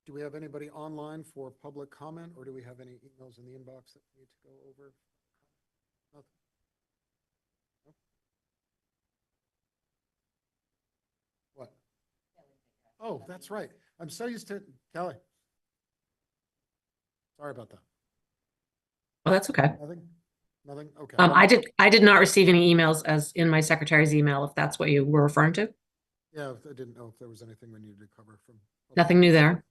Do we have anybody online for public comment, or do we have any emails in the inbox that we need to go over? Nothing. No? What? Oh, that's right. I'm so used to Kelly. Sorry about that. Oh, that's okay. Nothing. Okay. I did not receive any emails as in my secretary's email, if that's what you were referring to. Yeah, I didn't know if there was anything we needed to cover from. Nothing new there.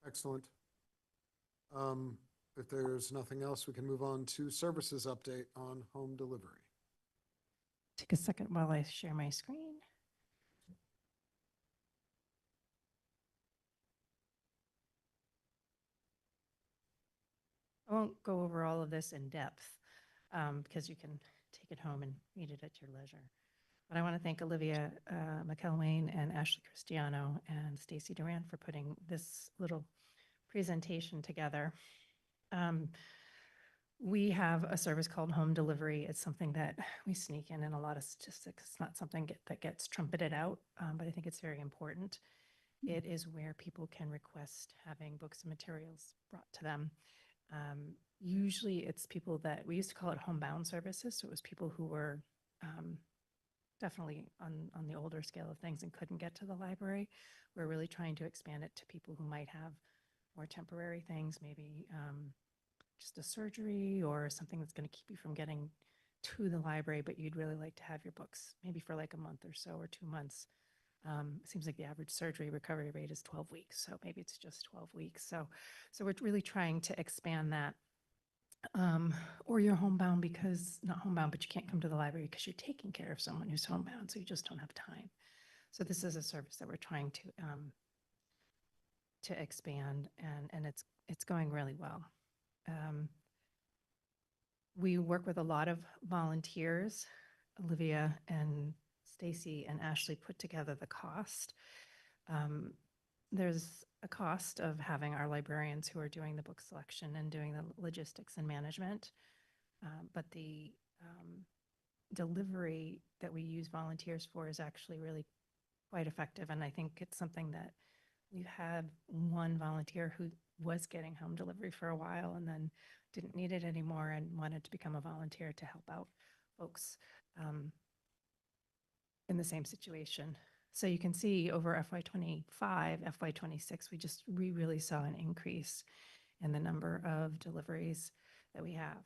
Excellent. If there's nothing else, we can move on to services update on home delivery. Take a second while I share my screen. I won't go over all of this in depth because you can take it home and read it at your leisure. But I want to thank Olivia McElwain and Ashley Cristiano and Stacy Duran for putting this little presentation together. We have a service called home delivery. It's something that we sneak in a lot of statistics. It's not something that gets trumpeted out, but I think it's very important. It is where people can request having books and materials brought to them. Usually it's people that we used to call it homebound services. So it was people who were definitely on the older scale of things and couldn't get to the library. We're really trying to expand it to people who might have more temporary things, maybe just a surgery or something that's going to keep you from getting to the library, but you'd really like to have your books maybe for like a month or so or 2 months. It seems like the average surgery recovery rate is 12 weeks. So maybe it's just 12 weeks. So we're really trying to expand that. Or you're homebound because, not homebound, but you can't come to the library because you're taking care of someone who's homebound, so you just don't have time. So this is a service that we're trying to expand, and it's going really well. We work with a lot of volunteers. Olivia and Stacy and Ashley put together the cost. There's a cost of having our librarians who are doing the book selection and doing the logistics and management. But the delivery that we use volunteers for is actually really quite effective. And I think it's something that we've had one volunteer who was getting home delivery for a while and then didn't need it anymore and wanted to become a volunteer to help out folks in the same situation. So you can see over FY25, FY26, we really saw an increase in the number of deliveries that we have.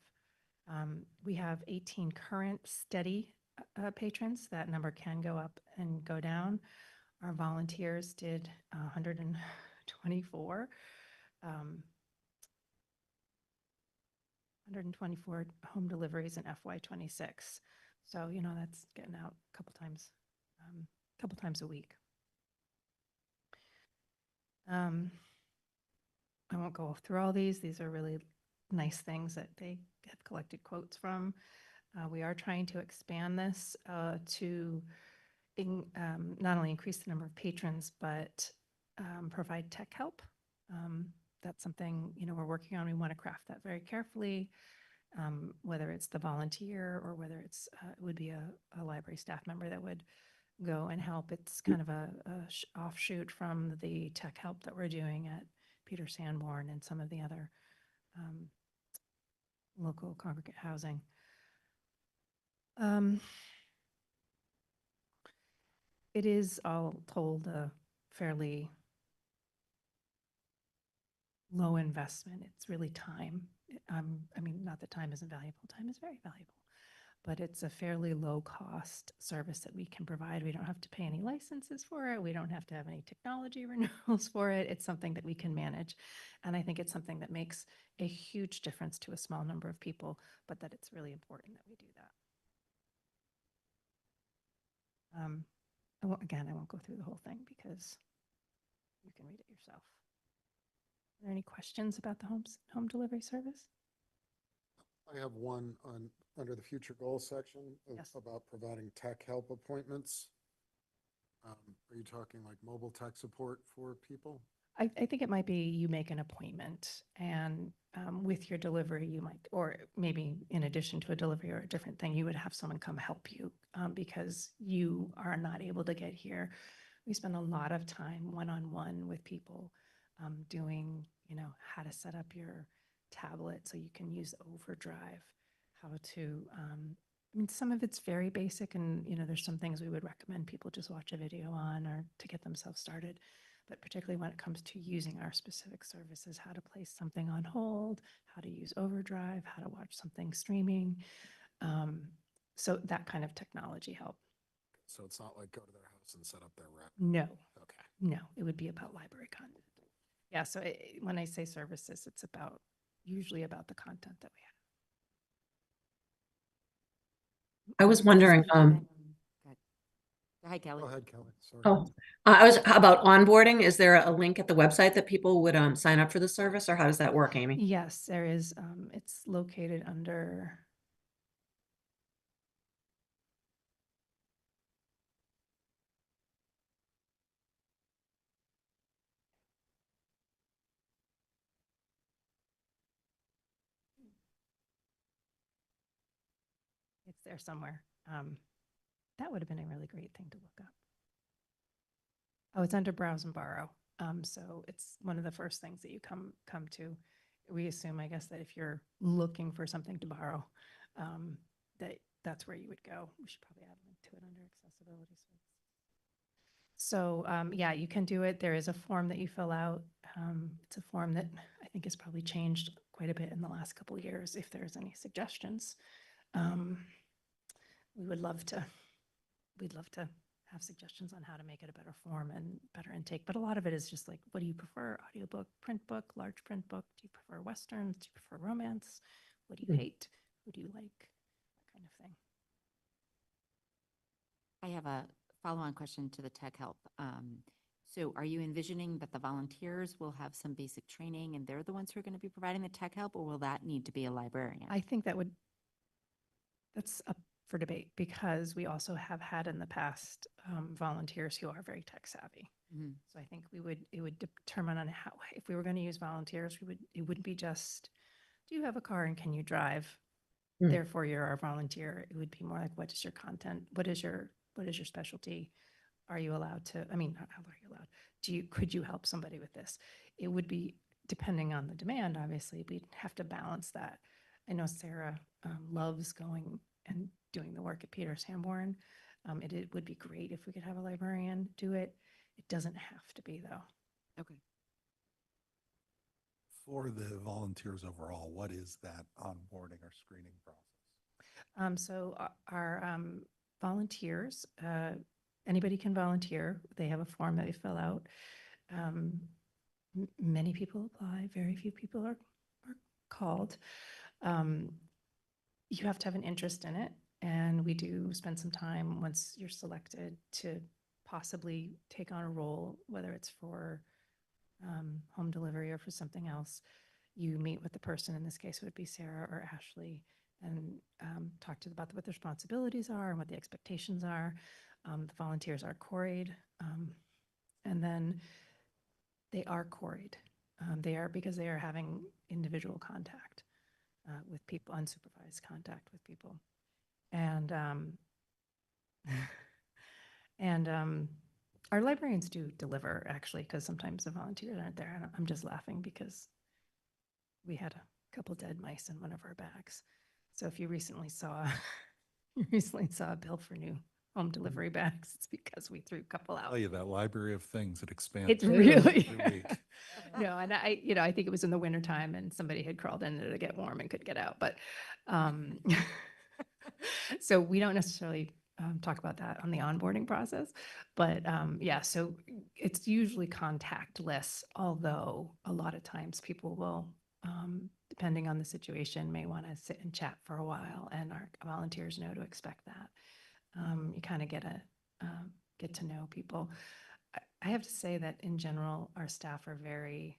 We have 18 current steady patrons. That number can go up and go down. Our volunteers did 124. 124 home deliveries in FY26. So, that's getting out a couple times a week. I won't go through all these. These are really nice things that they have collected quotes from. We are trying to expand this to not only increase the number of patrons, but provide tech help. That's something, we're working on. We want to craft that very carefully, whether it's the volunteer or whether it would be a library staff member that would go and help. It's kind of a offshoot from the tech help that we're doing at Peter Sanborn and some of the other local congregate housing. It is all told a fairly low investment. It's really time. Not that time isn't valuable. Time is very valuable. But it's a fairly low cost service that we can provide. We don't have to pay any licenses for it. We don't have to have any technology renewals for it. It's something that we can manage. And I think it's something that makes a huge difference to a small number of people, but that it's really important that we do that. Again, I won't go through the whole thing because you can read it yourself. Are there any questions about the home delivery service? I have one under the future goals section Yes. about providing tech help appointments. Are you talking like mobile tech support for people? I think it might be you make an appointment and with your delivery you might, or maybe in addition to a delivery or a different thing, you would have someone come help you because you are not able to get here. We spend a lot of time one-on-one with people doing, how to set up your tablet so you can use Overdrive, how to, some of it's very basic and, there's some things we would recommend people just watch a video on or to get themselves started. But particularly when it comes to using our specific services, how to place something on hold, how to use Overdrive, how to watch something streaming. So that kind of technology help. So it's not like go to their house and set up their rack. No, Okay. no, it would be about library content. Yeah, so when I say services, it's usually about the content that we have. I was wondering, Hi, Kelly. Go ahead, Kelly. Sorry. I was about onboarding. Is there a link at the website that people would sign up for the service, or how does that work, Amy? Yes, there is. It's located under. It's there somewhere. That would have been a really great thing to look up. Oh, it's under Browse and Borrow. So it's one of the first things that you come to. We assume, I guess, that if you're looking for something to borrow, that's where you would go. We should probably add a link to it under accessibility. So yeah, you can do it. There is a form that you fill out. It's a form that I think has probably changed quite a bit in the last couple of years. If there's any suggestions, we'd love to have suggestions on how to make it a better form and better intake. But a lot of it is just like, what do you prefer? Audiobook, print book, large print book? Do you prefer Westerns? Do you prefer romance? What do you hate? Who do you like? That kind of thing. I have a follow-on question to the tech help. So are you envisioning that the volunteers will have some basic training and they're the ones who are going to be providing the tech help, or will that need to be a librarian? I think that's up for debate, because we also have had in the past volunteers who are very tech savvy. Mhm. So I think it would determine on how, if we were going to use volunteers, it wouldn't be just, do you have a car and can you drive? Mm. Therefore you're our volunteer. It would be more like, what is your content? What is your specialty? Are you allowed to, how are you allowed? Could you help somebody with this? It would be depending on the demand, obviously, we'd have to balance that. I know Sarah loves going and doing the work at Peter Sanborn. It would be great if we could have a librarian do it. It doesn't have to be, though. Okay. For the volunteers overall, what is that onboarding or screening process? So our volunteers, anybody can volunteer. They have a form that they fill out. Many people apply. Very few people are called. You have to have an interest in it. And we do spend some time once you're selected to possibly take on a role, whether it's for home delivery or for something else. You meet with the person, in this case it would be Sarah or Ashley, and talk to them about what the responsibilities are and what the expectations are. The volunteers are quarried, and then they are quarried. Because they are having individual contact with people, unsupervised contact with people. And our librarians do deliver, actually, because sometimes the volunteers aren't there. And I'm just laughing because we had a couple dead mice in one of our bags. So if you recently saw a bill for new home delivery bags, it's because we threw a couple out. Tell you that library of things, it expands. It's really, every week. no, and I think it was in the wintertime and somebody had crawled in there to get warm and could get out. But so we don't necessarily talk about that on the onboarding process. But yeah, so it's usually contactless, although a lot of times people will, depending on the situation, may want to sit and chat for a while, and our volunteers know to expect that. You kind of get to know people. I have to say that in general, our staff are very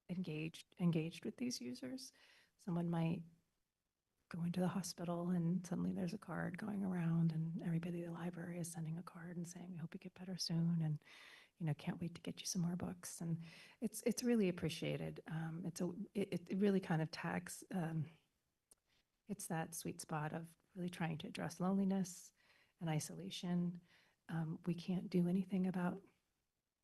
engaged with these users. Someone might go into the hospital and suddenly there's a card going around, and everybody at the library is sending a card and saying, we hope you get better soon, and can't wait to get you some more books. And it's really appreciated. It really kind of tags, it's that sweet spot of really trying to address loneliness and isolation. We can't do anything about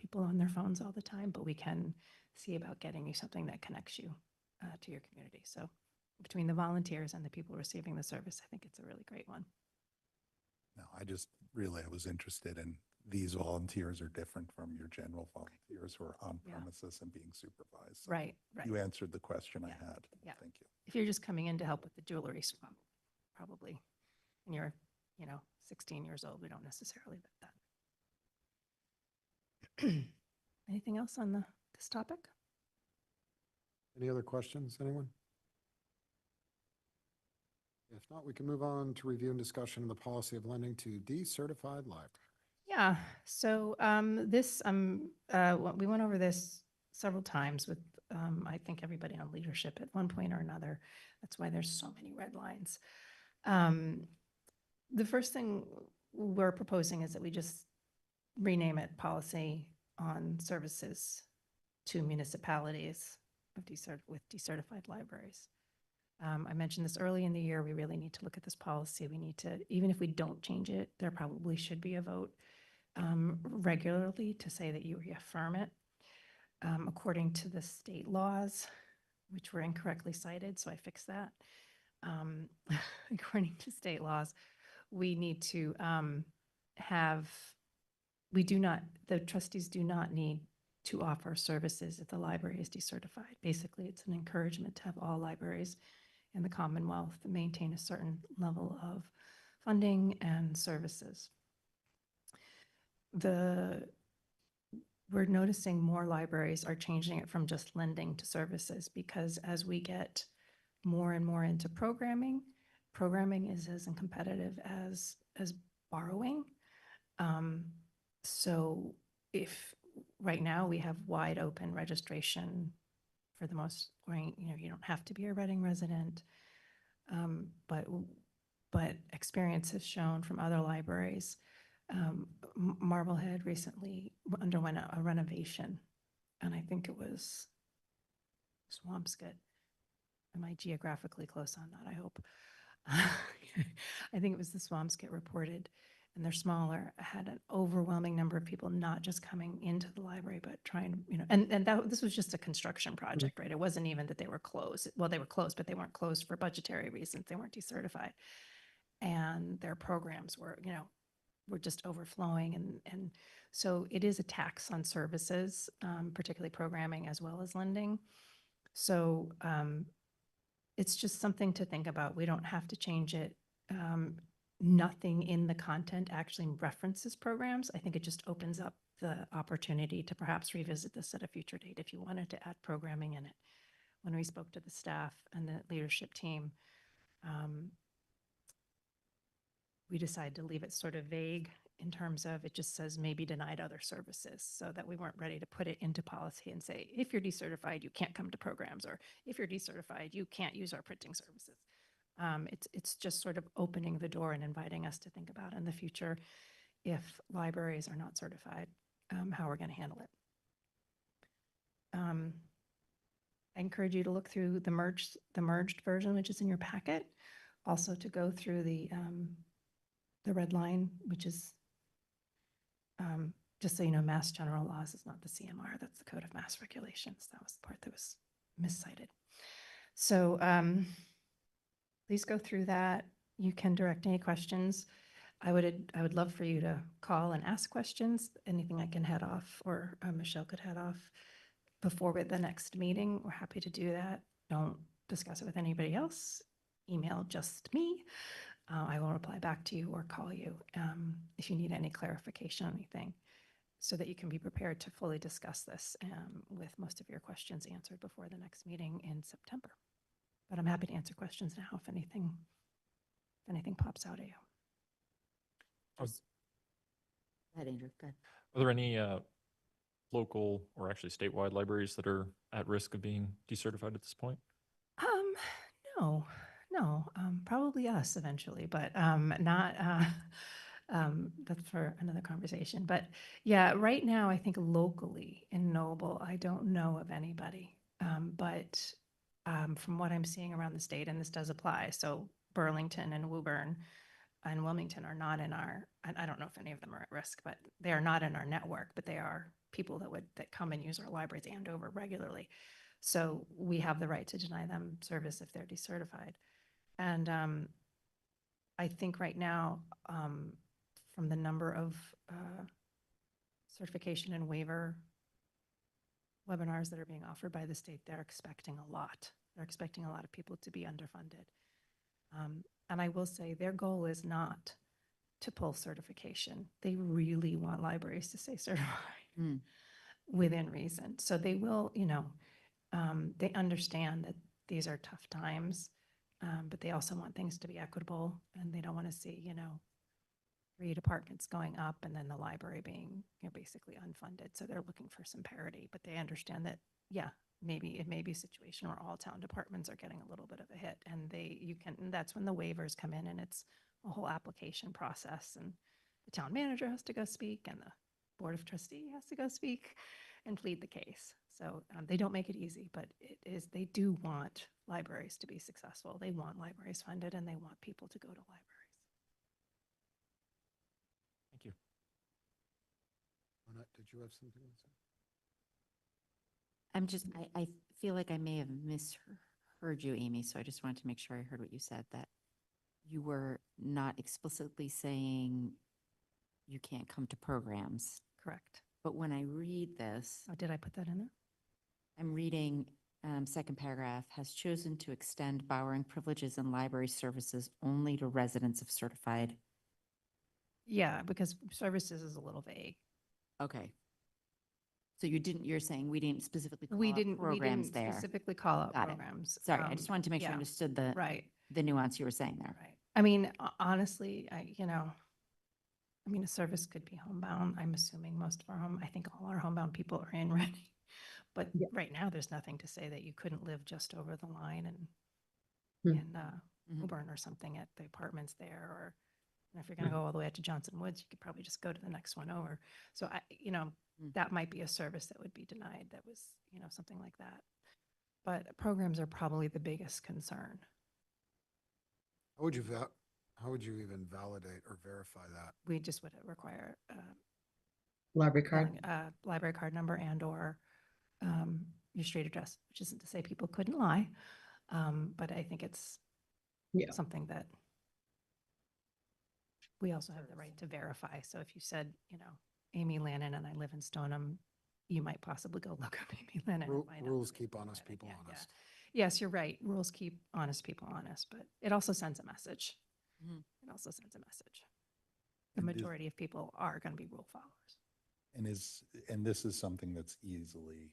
people on their phones all the time, but we can see about getting you something that connects you to your community. So between the volunteers and the people receiving the service, I think it's a really great one. No, I was interested in these volunteers are different from your general volunteers who are on Yeah. premises and being supervised. So Right, right. You answered the question I Yeah, had. yeah. Thank you. If you're just coming in to help with the jewelry swap, probably, and you're, 16 years old, we don't necessarily vet that. Anything else on this topic? Any other questions, anyone? If not, we can move on to review and discussion of the policy of lending to decertified libraries. Yeah, so we went over this several times with, I think everybody on leadership at one point or another. That's why there's so many red lines. The first thing we're proposing is that we just rename it policy on services to municipalities with decertified libraries. I mentioned this early in the year. We really need to look at this policy. We need to, even if we don't change it, there probably should be a vote regularly to say that you reaffirm it. According to the state laws, which were incorrectly cited, so I fixed that. According to state laws, we need to the trustees do not need to offer services if the library is decertified. Basically, it's an encouragement to have all libraries in the Commonwealth maintain a certain level of funding and services. We're noticing more libraries are changing it from just lending to services, because as we get more and more into programming is as competitive as borrowing. So if right now we have wide open registration for the most, you don't have to be a Reading resident. But experience has shown from other libraries, Marblehead recently underwent a renovation, and I think it was Swampscott. Am I geographically close on that? I hope. I think it was the Swampscott reported, and they're smaller, had an overwhelming number of people not just coming into the library, but trying, this was just a construction project, right? It wasn't even that they were closed. Well, they were closed, but they weren't closed for budgetary reasons. They weren't decertified. And their programs were just overflowing. And so it is a tax on services, particularly programming as well as lending. So it's just something to think about. We don't have to change it. Nothing in the content actually references programs. I think it just opens up the opportunity to perhaps revisit this at a future date if you wanted to add programming in it. When we spoke to the staff and the leadership team, we decided to leave it sort of vague in terms of it just says maybe denied other services, so that we weren't ready to put it into policy and say, if you're decertified, you can't come to programs, or if you're decertified, you can't use our printing services. It's just sort of opening the door and inviting us to think about in the future, if libraries are not certified, how we're going to handle it. I encourage you to look through the merged version, which is in your packet. Also to go through the red line, which is just so you know, Mass General Laws is not the CMR, that's the Code of Mass Regulations. That was the part that was miscited. So please go through that. You can direct any questions. I would love for you to call and ask questions. Anything I can head off, or Michelle could head off before the next meeting. We're happy to do that. Don't discuss it with anybody else. Email just me. I will reply back to you or call you if you need any clarification on anything, so that you can be prepared to fully discuss this with most of your questions answered before the next meeting in September. But I'm happy to answer questions now if anything pops out at you. Go ahead, Andrew. Go ahead. Are there any local or actually statewide libraries that are at risk of being decertified at this point? No, probably us eventually, but not, that's for another conversation. But yeah, right now, I think locally in Noble, I don't know of anybody. But from what I'm seeing around the state, and this does apply, so Burlington and Woburn and Wilmington are not in our, I don't know if any of them are at risk, but they are not in our network, but they are people that come and use our libraries Andover regularly. So we have the right to deny them service if they're decertified. And I think right now, from the number of certification and waiver webinars that are being offered by the state, they're expecting a lot. They're expecting a lot of people to be underfunded. And I will say their goal is not to pull certification. They really want libraries to stay certified within reason. So they will, they understand that these are tough times, but they also want things to be equitable, and they don't want to see, 3 departments going up and then the library being, basically unfunded. So they're looking for some parity, but they understand that, yeah, maybe it may be a situation where all town departments are getting a little bit of a hit, and that's when the waivers come in, and it's a whole application process, and the town manager has to go speak, and the board of trustee has to go speak and plead the case. So they don't make it easy, but they do want libraries to be successful. They want libraries funded, and they want people to go to libraries. Thank you. Annette, did you have something to say? I'm just, I feel like I may have misheard you, Amy, so I just wanted to make sure I heard what you said, that you were not explicitly saying you can't come to programs. Correct. But when I read this, Oh, did I put that in there? I'm reading second paragraph, has chosen to extend borrowing privileges and library services only to residents of certified. Yeah, because services is a little vague. Okay. So you're saying we didn't specifically call We out didn't programs there. specifically call out Got it. programs. Sorry, I just wanted to make sure I yeah, understood Right, the nuance you were saying there. right. I mean, honestly, a service could be homebound. I'm assuming most of I think all our homebound people are in Reading. But Yeah. right now, there's nothing to say that you couldn't live just over the line and Hmm. in Mhm. Woburn or something at the apartments there, or if you're going to go all the way out to Johnson Woods, you could probably just go to the next one over. So that might be a service that would be denied. That was, something like that. But programs are probably the biggest concern. How would you even validate or verify that? We just would require Library card. library card number and/or your street address, which isn't to say people couldn't lie, but I think it's Yeah. something that we also have the right to verify. So if you said, Amy Lannon and I live in Stoneham, you might possibly go look up Amy Lannon. and find out Rules that keep they live in honest Reading. people Yeah, yeah. honest. Yes, you're right. Rules keep honest people honest, but it also sends a message. Mhm. It also sends a message. The And this- majority of people are going to be rule followers. And this is something that's easily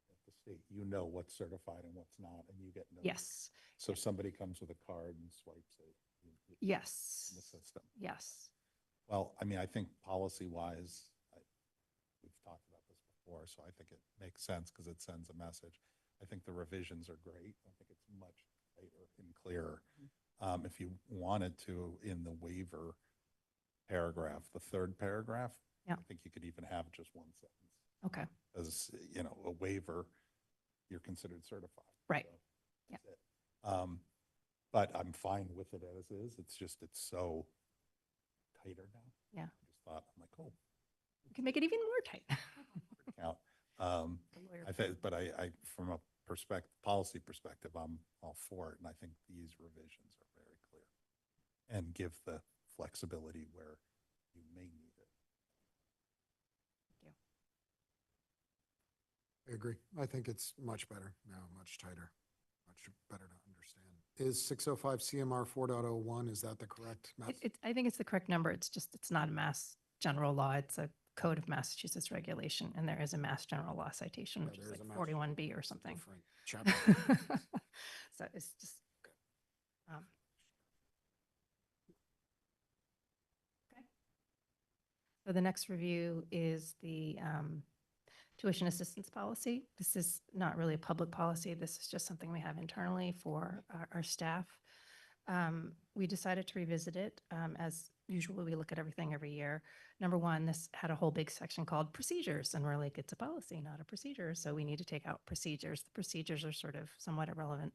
at the state, what's certified and what's not, and you get notice. Yes, So somebody comes with a card and swipes it. In yes, the system. yes. Well, I mean, I think policy-wise, we've talked about this before, so I think it makes sense because it sends a message. I think the revisions are great. I think it's much tighter and clearer. If you wanted to, in the waiver paragraph, the third paragraph, Yeah. I think you could even have just one sentence. Okay, As, a waiver, you're considered certified. Right. So Yeah. that's it. But I'm fine with it as is. It's just, it's so tighter now. Yeah. I just thought, I'm like, oh, you can make it even more tight. count. The lawyer- I think, but I, from a policy perspective, I'm all for it. And I think these revisions are very clear and give the flexibility where you may need it. Thank you. I agree. I think it's much better now, much tighter, much better to understand. Is 605 CMR 4.01, is that the correct math? I think it's the correct number. It's just, it's not a mass general law. It's a Code of Massachusetts regulation, and there is a mass general law citation, Yeah, which is there is like a mass 41B or It's a something. different chapter. So it's just. um, Okay. So the next review is the tuition assistance policy. This is not really a public policy. This is just something we have internally for our staff. We decided to revisit it. As usual, we look at everything every year. Number one, this had a whole big section called procedures, and we're like, it's a policy, not a procedure. So we need to take out procedures. The procedures are sort of somewhat irrelevant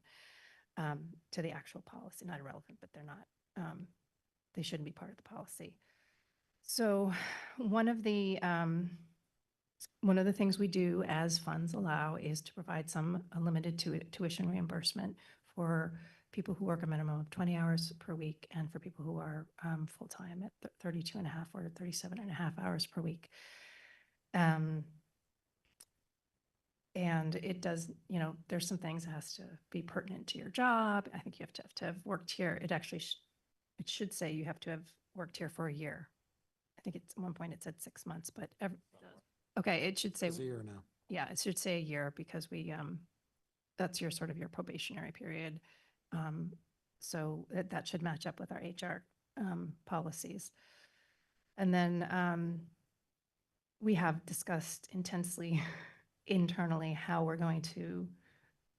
to the actual policy. Not irrelevant, but they're not, they shouldn't be part of the policy. So one of the One of the things we do as funds allow is to provide some limited tuition reimbursement for people who work a minimum of 20 hours per week and for people who are full-time at 32 and a half or 37 and a half hours per week. And it does, you know, there's some things that has to be pertinent to your job. I think you have to have worked here. It actually, it should say you have to have worked here for a year. I think it's, at one point it said 6 months, but okay, it should say, It's a year now. yeah, it should say a year because we, that's your sort of your probationary period. So that should match up with our HR policies. And then we have discussed intensely internally how we're going to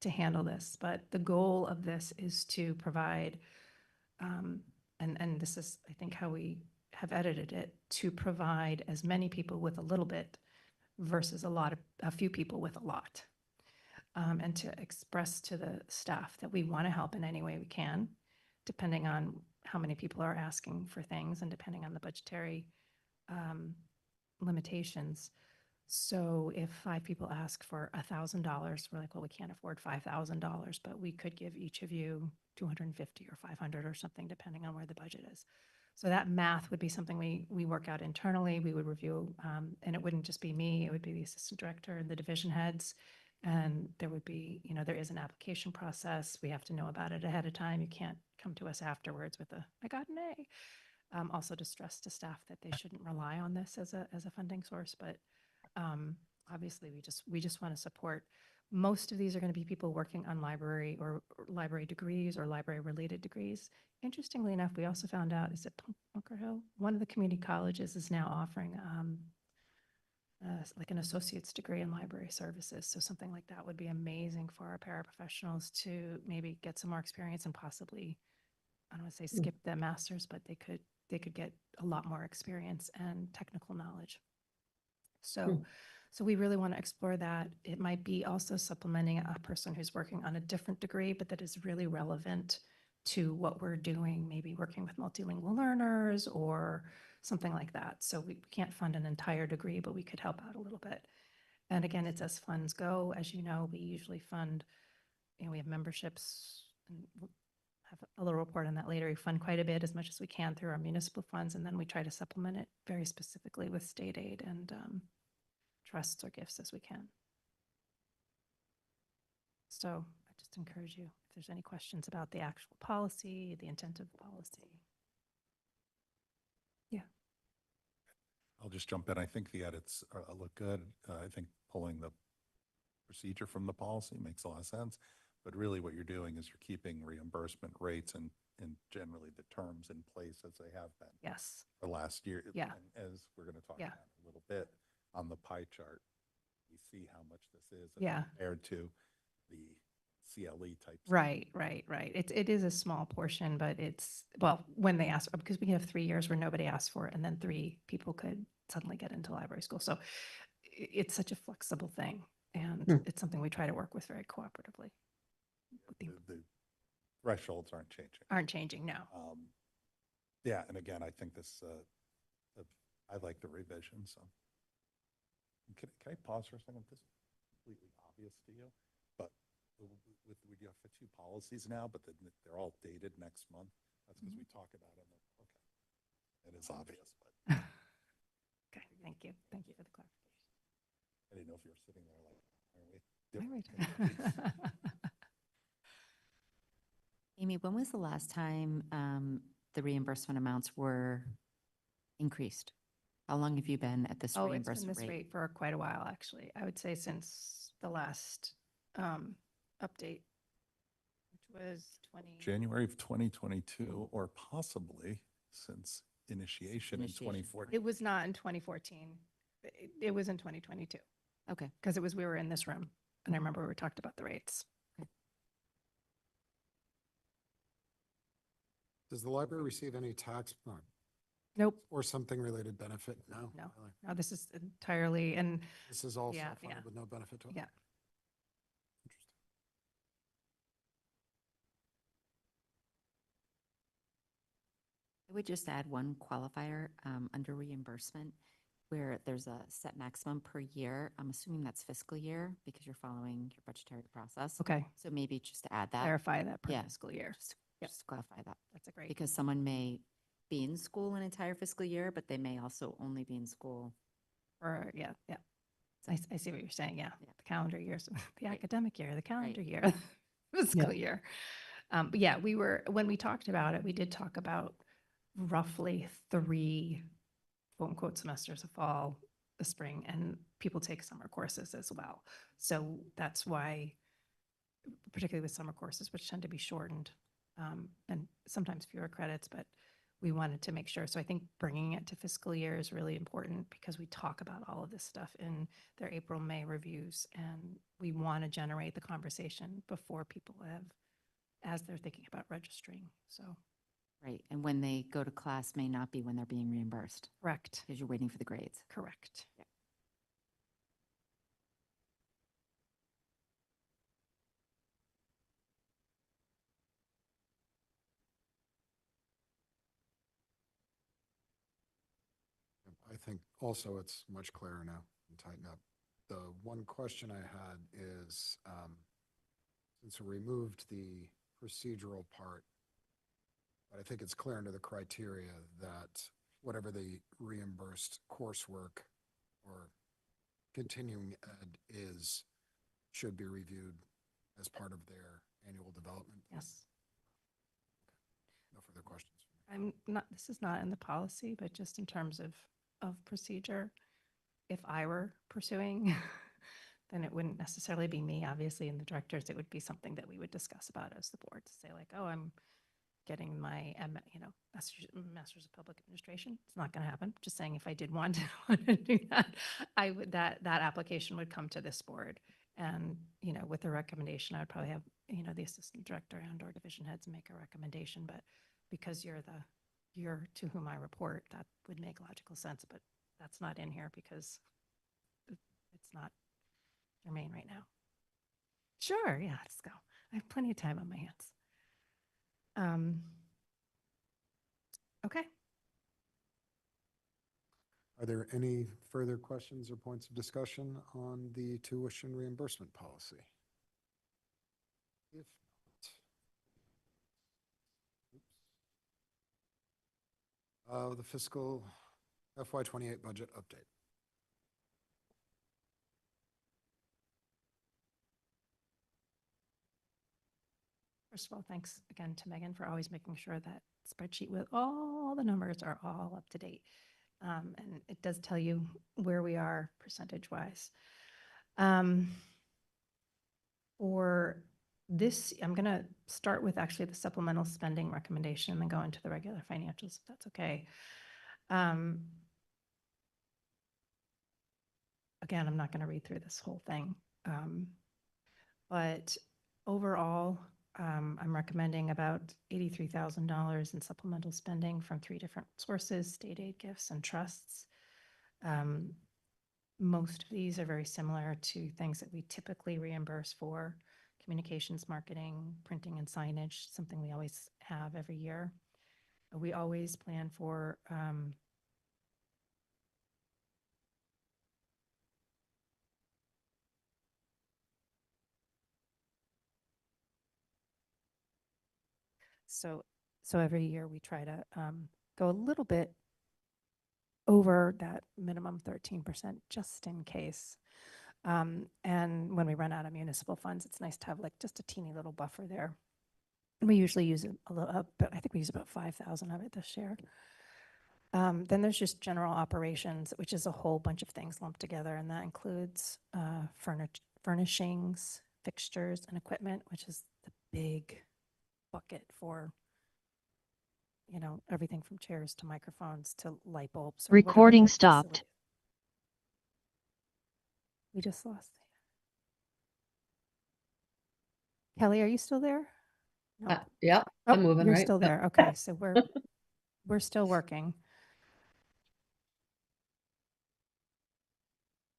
handle this. But the goal of this is to provide, and this is, I think, how we have edited it, to provide as many people with a little bit versus a few people with a lot. And to express to the staff that we want to help in any way we can, depending on how many people are asking for things and depending on the budgetary limitations. So if 5 people ask for $1,000, we're like, well, we can't afford $5,000, but we could give each of you 250 or 500 or something, depending on where the budget is. So that math would be something we work out internally. We would review, and it wouldn't just be me, it would be the assistant director and the division heads. And there would be, you know, there is an application process. We have to know about it ahead of time. You can't come to us afterwards with I got an A. Also to stress to staff that they shouldn't rely on this as a funding source, but obviously we just want to support. Most of these are going to be people working on library or library degrees or library related degrees. Interestingly enough, we also found out, is it Bunker Hill? One of the community colleges is now offering like an associate's degree in library services. So something like that would be amazing for our paraprofessionals to maybe get some more experience and possibly, I don't want to say skip the master's, but they could get a lot more experience and technical knowledge. So we really want to explore that. It might be also supplementing a person who's working on a different degree, but that is really relevant to what we're doing, maybe working with multilingual learners or something like that. So we can't fund an entire degree, but we could help out a little bit. And again, it's as funds go. As you know, we usually fund, you know, we have memberships, and we'll have a little report on that later. We fund quite a bit, as much as we can, through our municipal funds, and then we try to supplement it very specifically with state aid and trusts or gifts as we can. So I just encourage you, if there's any questions about the actual policy, the intent of the policy. Yeah. I'll just jump in. I think the edits look good. I think pulling the procedure from the policy makes a lot of sense. But really what you're doing is you're keeping reimbursement rates and generally the terms in place as they have been. Yes. For last year. Yeah. And as we're going to talk Yeah. about in a little bit, on the pie chart, we see how much this is Yeah. compared to the CLE type. Right. It is a small portion, but it's, well, when they ask, because we have 3 years where nobody asked for it, and then 3 people could suddenly get into library school. So it's such a flexible thing, and it's something we try to work with very cooperatively. The thresholds aren't changing. No. Yeah, and again, I think this, I like the revision, so. Can I pause for a second? This is completely obvious to you, but we do have 2 policies now, but they're all dated next month. That's because we talk about it. Okay. It is obvious, but. Okay, thank you. Thank you for the clarification. I didn't know if you were sitting there like, are we Right. Amy, when was the last time the reimbursement amounts were increased? How long have you been at this Oh, it's been reimbursement this rate for quite a while, actually. I would say since the last update, which was January of 2022, or possibly since initiation in Initiation. 2014. It was not in 2014. It was in 2022, Okay. because we were in this room, and I remember we talked about the rates. Does the library receive any tax Nope. or something related benefit? No. No. Really? No, this is entirely, and This is all Yeah, self-funded yeah. with no benefit to it? Yeah. Interesting. I would just add one qualifier under reimbursement. where there's a set maximum per year. I'm assuming that's fiscal year because you're following your budgetary process. Okay, So maybe just to add that. clarify that per Yeah. fiscal year. Yep. Just clarify that. That's a great. Because someone may be in school an entire fiscal year, but they may also only be in school. Or, yeah, yeah. I see what you're saying, yeah. Yeah. The calendar years, the Right. academic year, the calendar Right. year, fiscal year. But yeah, when we talked about it, we did talk about roughly 3 quote unquote semesters of fall, the spring, and people take summer courses as well. So that's why, particularly with summer courses, which tend to be shortened, and sometimes fewer credits, but we wanted to make sure. So I think bringing it to fiscal year is really important because we talk about all of this stuff in their April, May reviews, and we want to generate the conversation before people as they're thinking about registering. So, Right. And when they go to class may not be when they're being reimbursed correct, because you're waiting for the grades. correct. I think also it's much clearer now and tighten up. The one question I had is, since we removed the procedural part, but I think it's clear under the criteria that whatever the reimbursed coursework or continuing ed is, should be reviewed as part of their annual development. Yes. No further questions. This is not in the policy, but just in terms of procedure, if I were pursuing, then it wouldn't necessarily be me, obviously, and the directors. It would be something that we would discuss about as the board to say like, oh, I'm getting my, Master's of Public Administration. It's not going to happen. Just saying if I did want to do that, that application would come to this board. And, with a recommendation, I would probably have, the assistant director and or division heads make a recommendation, but because you're to whom I report, that would make logical sense, but that's not in here because it's not germane right now. Sure, yeah, let's go. I have plenty of time on my hands. Okay. Are there any further questions or points of discussion on the tuition reimbursement policy? If not, the fiscal FY28 budget update. First of all, thanks again to Megan for always making sure that spreadsheet with all the numbers are all up to date. And it does tell you where we are percentage-wise. For this, I'm going to start with actually the supplemental spending recommendation and then go into the regular financials, if that's okay. Again, I'm not going to read through this whole thing. But overall, I'm recommending about $83,000 in supplemental spending from 3 different sources: state aid, gifts, and trusts. Most of these are very similar to things that we typically reimburse for: communications, marketing, printing, and signage, something we always have every year. We always plan for So every year we try to go a little bit over that minimum 13% just in case. And when we run out of municipal funds, it's nice to have like just a teeny little buffer there. And we usually use it a little, but I think we use about 5,000 of it this year. Then there's just general operations, which is a whole bunch of things lumped together, and that includes furnishings, fixtures, and equipment, which is the big bucket for everything from chairs to microphones to light bulbs. or whatever Recording the stopped. facility- We just lost. Kelly, are you still there? No. Yep, Oh, I'm moving, you're right? still Yep. there. Okay, so we're still working.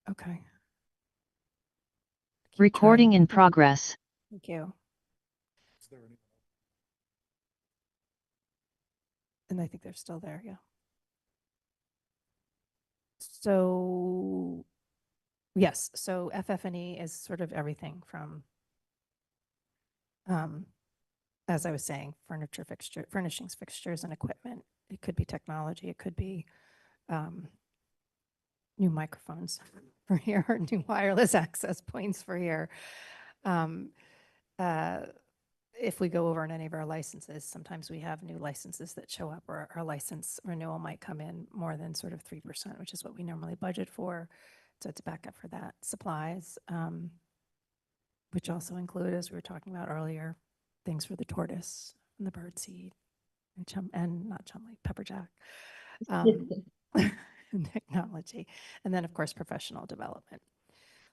Okay. Keep Recording trying. in progress. Thank you. Is there any? And I think they're still there, yeah. So, yes, so FF&E is sort of everything from, as I was saying, furnishings, fixtures, and equipment. It could be technology, it could be new microphones for here, new wireless access points for here. Um, uh, If we go over on any of our licenses, sometimes we have new licenses that show up, or our license renewal might come in more than sort of 3%, which is what we normally budget for. So it's a backup for that. Supplies, which also include, as we were talking about earlier, things for the tortoise and the bird seed and not chumley, pepperjack. Technology. And then, of course, professional development.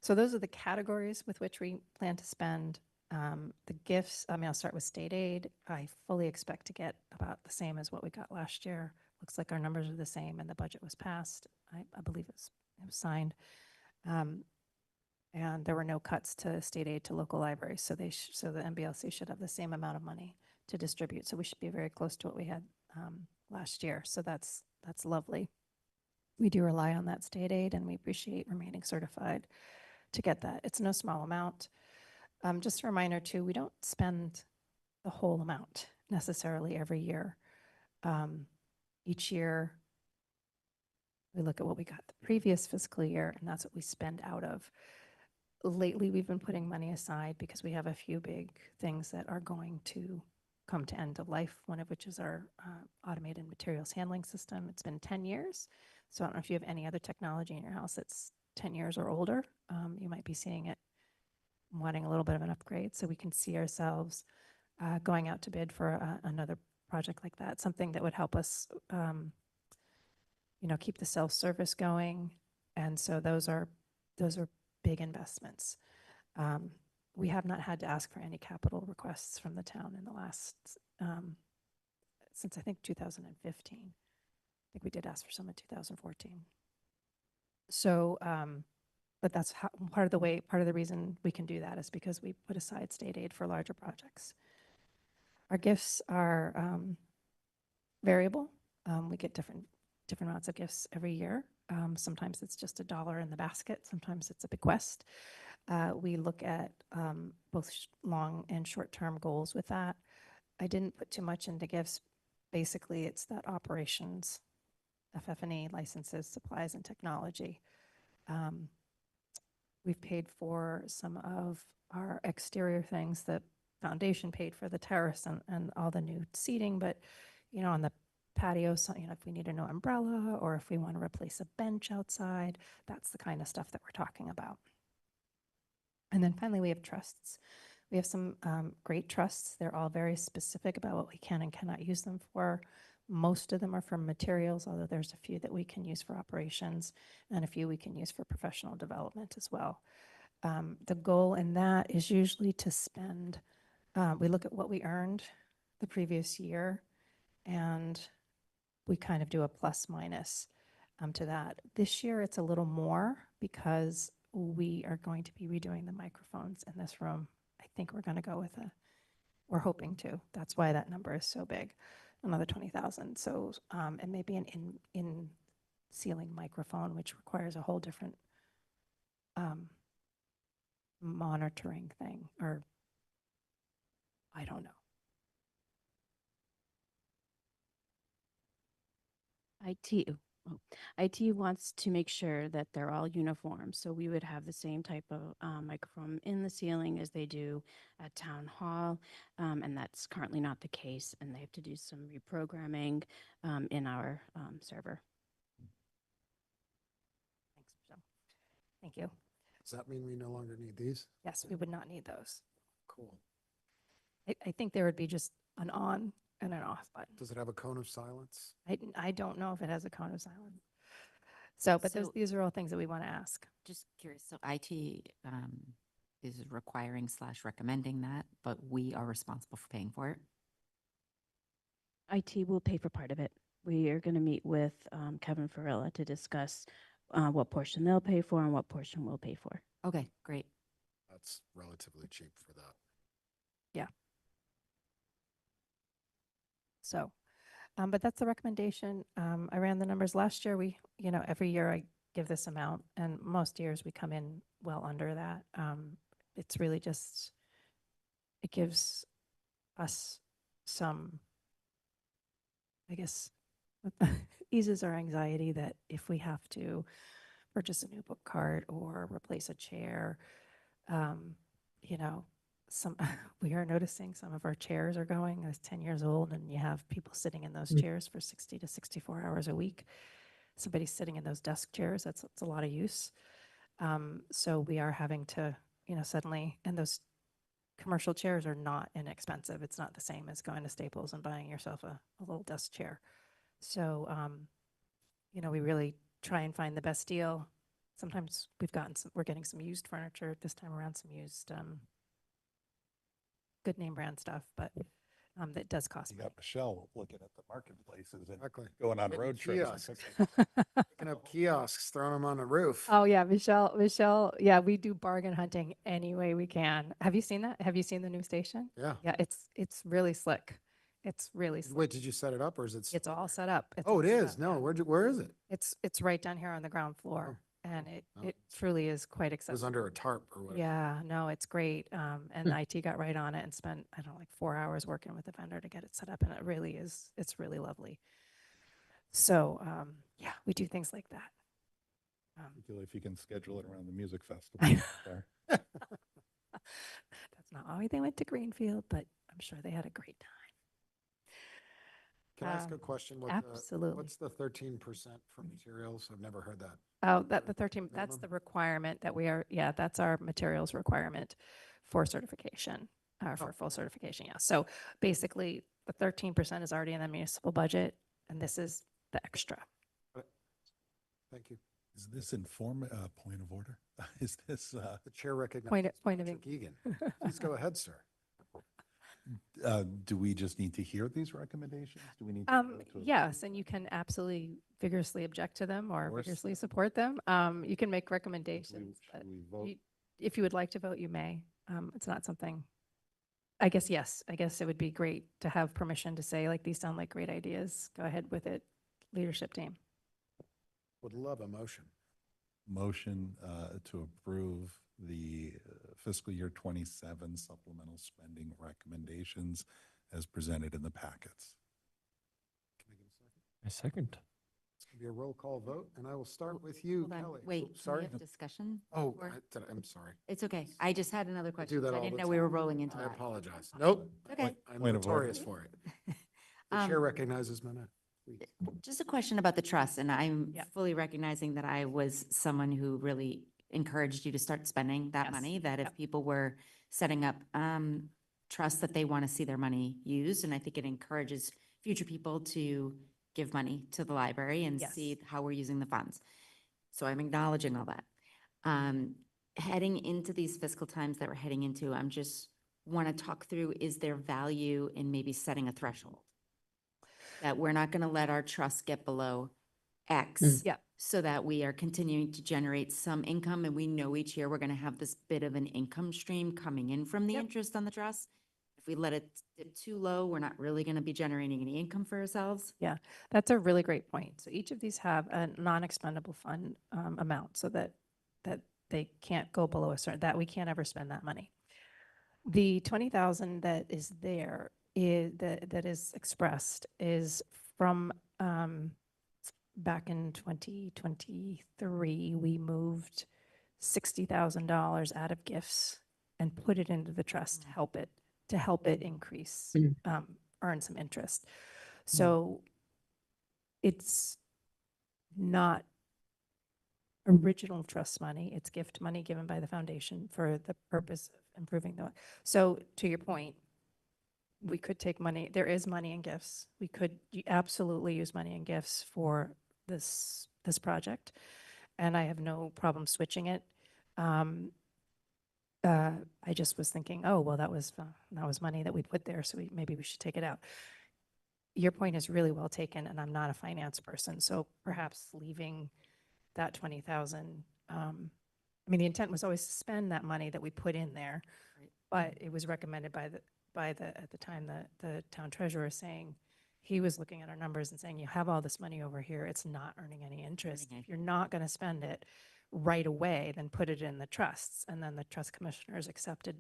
So those are the categories with which we plan to spend. The gifts, I mean, I'll start with state aid. I fully expect to get about the same as what we got last year. Looks like our numbers are the same and the budget was passed. I believe it was signed. And there were no cuts to state aid to local libraries. So so the MBLC should have the same amount of money to distribute. So we should be very close to what we had last year. So that's lovely. We do rely on that state aid and we appreciate remaining certified to get that. It's no small amount. Just a reminder too, we don't spend the whole amount necessarily every year. Each year, we look at what we got the previous fiscal year, and that's what we spend out of. Lately, we've been putting money aside because we have a few big things that are going to come to end of life, one of which is our automated materials handling system. It's been 10 years. So I don't know if you have any other technology in your house that's 10 years or older. You might be seeing it wanting a little bit of an upgrade. So we can see ourselves going out to bid for another project like that, something that would help us, keep the self-service going. And so those are big investments. We have not had to ask for any capital requests from the town in the last, since I think 2015. I think we did ask for some in 2014. So, but that's part of the reason we can do that is because we put aside state aid for larger projects. Our gifts are variable. We get different amounts of gifts every year. Sometimes it's just $1 in the basket. Sometimes it's a bequest. We look at both long and short-term goals with that. I didn't put too much into gifts. Basically, it's that operations, FF&E, licenses, supplies, and technology. We've paid for some of our exterior things. The foundation paid for the terrace and all the new seating, but on the patio, so, if we need a new umbrella or if we want to replace a bench outside, that's the kind of stuff that we're talking about. And then finally, we have trusts. We have some great trusts. They're all very specific about what we can and cannot use them for. Most of them are for materials, although there's a few that we can use for operations and a few we can use for professional development as well. The goal in that is usually to spend, we look at what we earned the previous year and we kind of do a plus minus to that. This year it's a little more because we are going to be redoing the microphones in this room. I think we're going to go with we're hoping to. That's why that number is so big, another 20,000. So it may be an in ceiling microphone, which requires a whole different monitoring thing, or I don't know. IT wants to make sure that they're all uniform. So we would have the same type of microphone in the ceiling as they do at town hall. And that's currently not the case. And they have to do some reprogramming in our server. Thanks, Michelle. Thank you. Does that mean we no longer need these? Yes, we would not need those. Cool. I think there would be just an on and an off button. Does it have a cone of silence? I don't know if it has a cone of silence. So, but So- these are all things that we want to ask. Just curious, so IT is requiring / recommending that, but we are responsible for paying for it? IT will pay for part of it. We are going to meet with Kevin Farilla to discuss what portion they'll pay for and what portion we'll pay for. Okay, great. That's relatively cheap for that. So, but that's the recommendation. I ran the numbers last year. We, every year I give this amount. And most years we come in well under that. It's really just, it gives us some, I guess, eases our anxiety that if we have to purchase a new book cart or replace a chair, you know, some, we are noticing some of our chairs are going, it's 10 years old, and you have people sitting in those chairs for 60 to 64 hours a week. Somebody sitting in those desk chairs, that's a lot of use. So we are having to, suddenly, and those commercial chairs are not inexpensive. It's not the same as going to Staples and buying yourself a little desk chair. So, we really try and find the best deal. Sometimes we're getting some used furniture this time around, some used, good name brand stuff, but that does cost You money. got Michelle looking at the marketplaces and Exactly. going on Getting road trips. and kiosks. picking- Picking up kiosks, throwing them on the roof. Oh yeah, Michelle, yeah, we do bargain hunting any way we can. Have you seen that? Have you seen the new station? Yeah. Yeah, it's really slick. It's really slick. Wait, did you set it up or is it? It's all set up. It's Oh, all it set is? up, No, yeah. where is it? It's right down here on the ground floor, and it oh. it truly is quite It was accessible. under a tarp or whatever. Yeah, no, it's great. And IT got right on it and spent, I don't know, like 4 hours working with the vendor to get it set up, and it's really lovely. So, yeah, we do things like that. Particularly if you can schedule it around the music festival. there. That's not why they went to Greenfield, but I'm sure they had a great time. Can I ask a question? Absolutely. What's the 13% for materials? I've never heard that. Oh, the 13, that's Minimum? the requirement that that's our materials requirement for certification, for full certification, yeah. So basically, the 13% is already in the municipal budget, and this is the extra. Thank you. Is this point of order? Is this, The chair recognizes. Point of Patrick Egan. Please go ahead, sir. do we just need to hear these recommendations? Do we need to? vote to Yes, approve and you them? can absolutely vigorously object to them or course. vigorously support them. You can make Should we- recommendations, but should we vote? if you would like to vote, you may. It's not something, I guess, yes, I guess it would be great to have permission to say, like, these sound like great ideas. Go ahead with it, leadership team. Would love a motion. Motion to approve the fiscal year 27 supplemental spending recommendations as presented in the packets. Can I get a second? A second. It's going to be a roll call vote, and I will start with you, Hold on, Kelly. wait, Oops, can we sorry. have discussion? Oh, or- I'm sorry. It's okay. I just had another question. that so I all didn't the know we were time. rolling into I that. apologize. Nope. Okay. I'm Point of order. notorious for it. The chair recognizes my name. Please. Just a question about the trust, and I'm Yeah. fully recognizing that I was someone who really encouraged you to start spending that Yes. money, that if Yep. people were setting up trust that they want to see their money used, and I think it encourages future people to give money to the library and Yes. see how we're using the funds. So I'm acknowledging all that. Heading into these fiscal times that we're heading into, I'm just want to talk through, is there value in maybe setting a threshold? That we're not going to let our trust get below X. Yep. So that we are continuing to generate some income, and we know each year we're going to have this bit of an income stream coming in from the Yep. interest on the trust. If we let it dip too low, we're not really going to be generating any income for ourselves. That's a really great point. So each of these have a non-expendable fund amount so that they can't go below a certain, that we can't ever spend that money. The 20,000 that is there that is expressed is from back in 2023, we moved $60,000 out of gifts and put it into the trust to help it increase, earn some interest. So it's not original trust money, it's gift money given by the foundation for the purpose of improving the, so to your point, we could take money, there is money in gifts. We could absolutely use money in gifts for this project, and I have no problem switching it. I just was thinking, oh, well, that was money that we put there, so maybe we should take it out. Your point is really well taken, and I'm not a finance person, so perhaps leaving that 20,000. I mean, the intent was always to spend that money that we put in there, Right. but it was recommended by the at the time the town treasurer saying he was looking at our numbers and saying, you have all this money over here, it's not earning any interest. Earning If you're not going to spend it right away, then put it in the trusts. And then the trust commissioners accepted,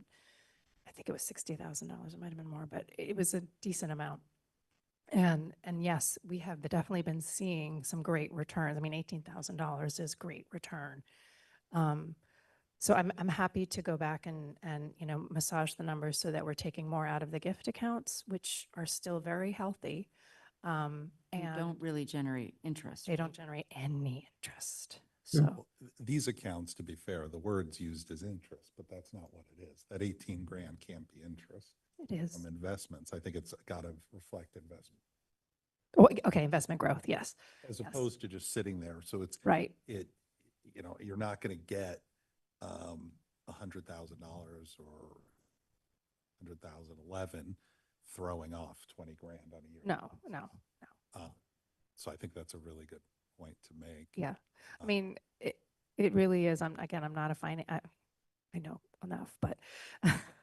I think it was $60,000, it might have been more, but it was a decent amount. And yes, we have definitely been seeing some great returns. I mean, $18,000 is great return. So I'm happy to go back and, you know, massage the numbers so that we're taking more out of the gift accounts, which are still very healthy. And And don't really generate interest. they right? don't generate any interest. Yeah. So, Well, these accounts, to be fair, the word's used as interest, but that's not what it is. That 18 grand can't be interest it is. from investments. I think it's got to reflect investment Oh, okay, investment growth, yes. as Yes. opposed to just sitting there. So it's, Right. you know, you're not going to get $100,000 or 100,011 throwing off 20 grand on a year. No, no. So I think that's a really good point to make. Yeah. I Uh, mean, it really is. I'm not a I know enough, but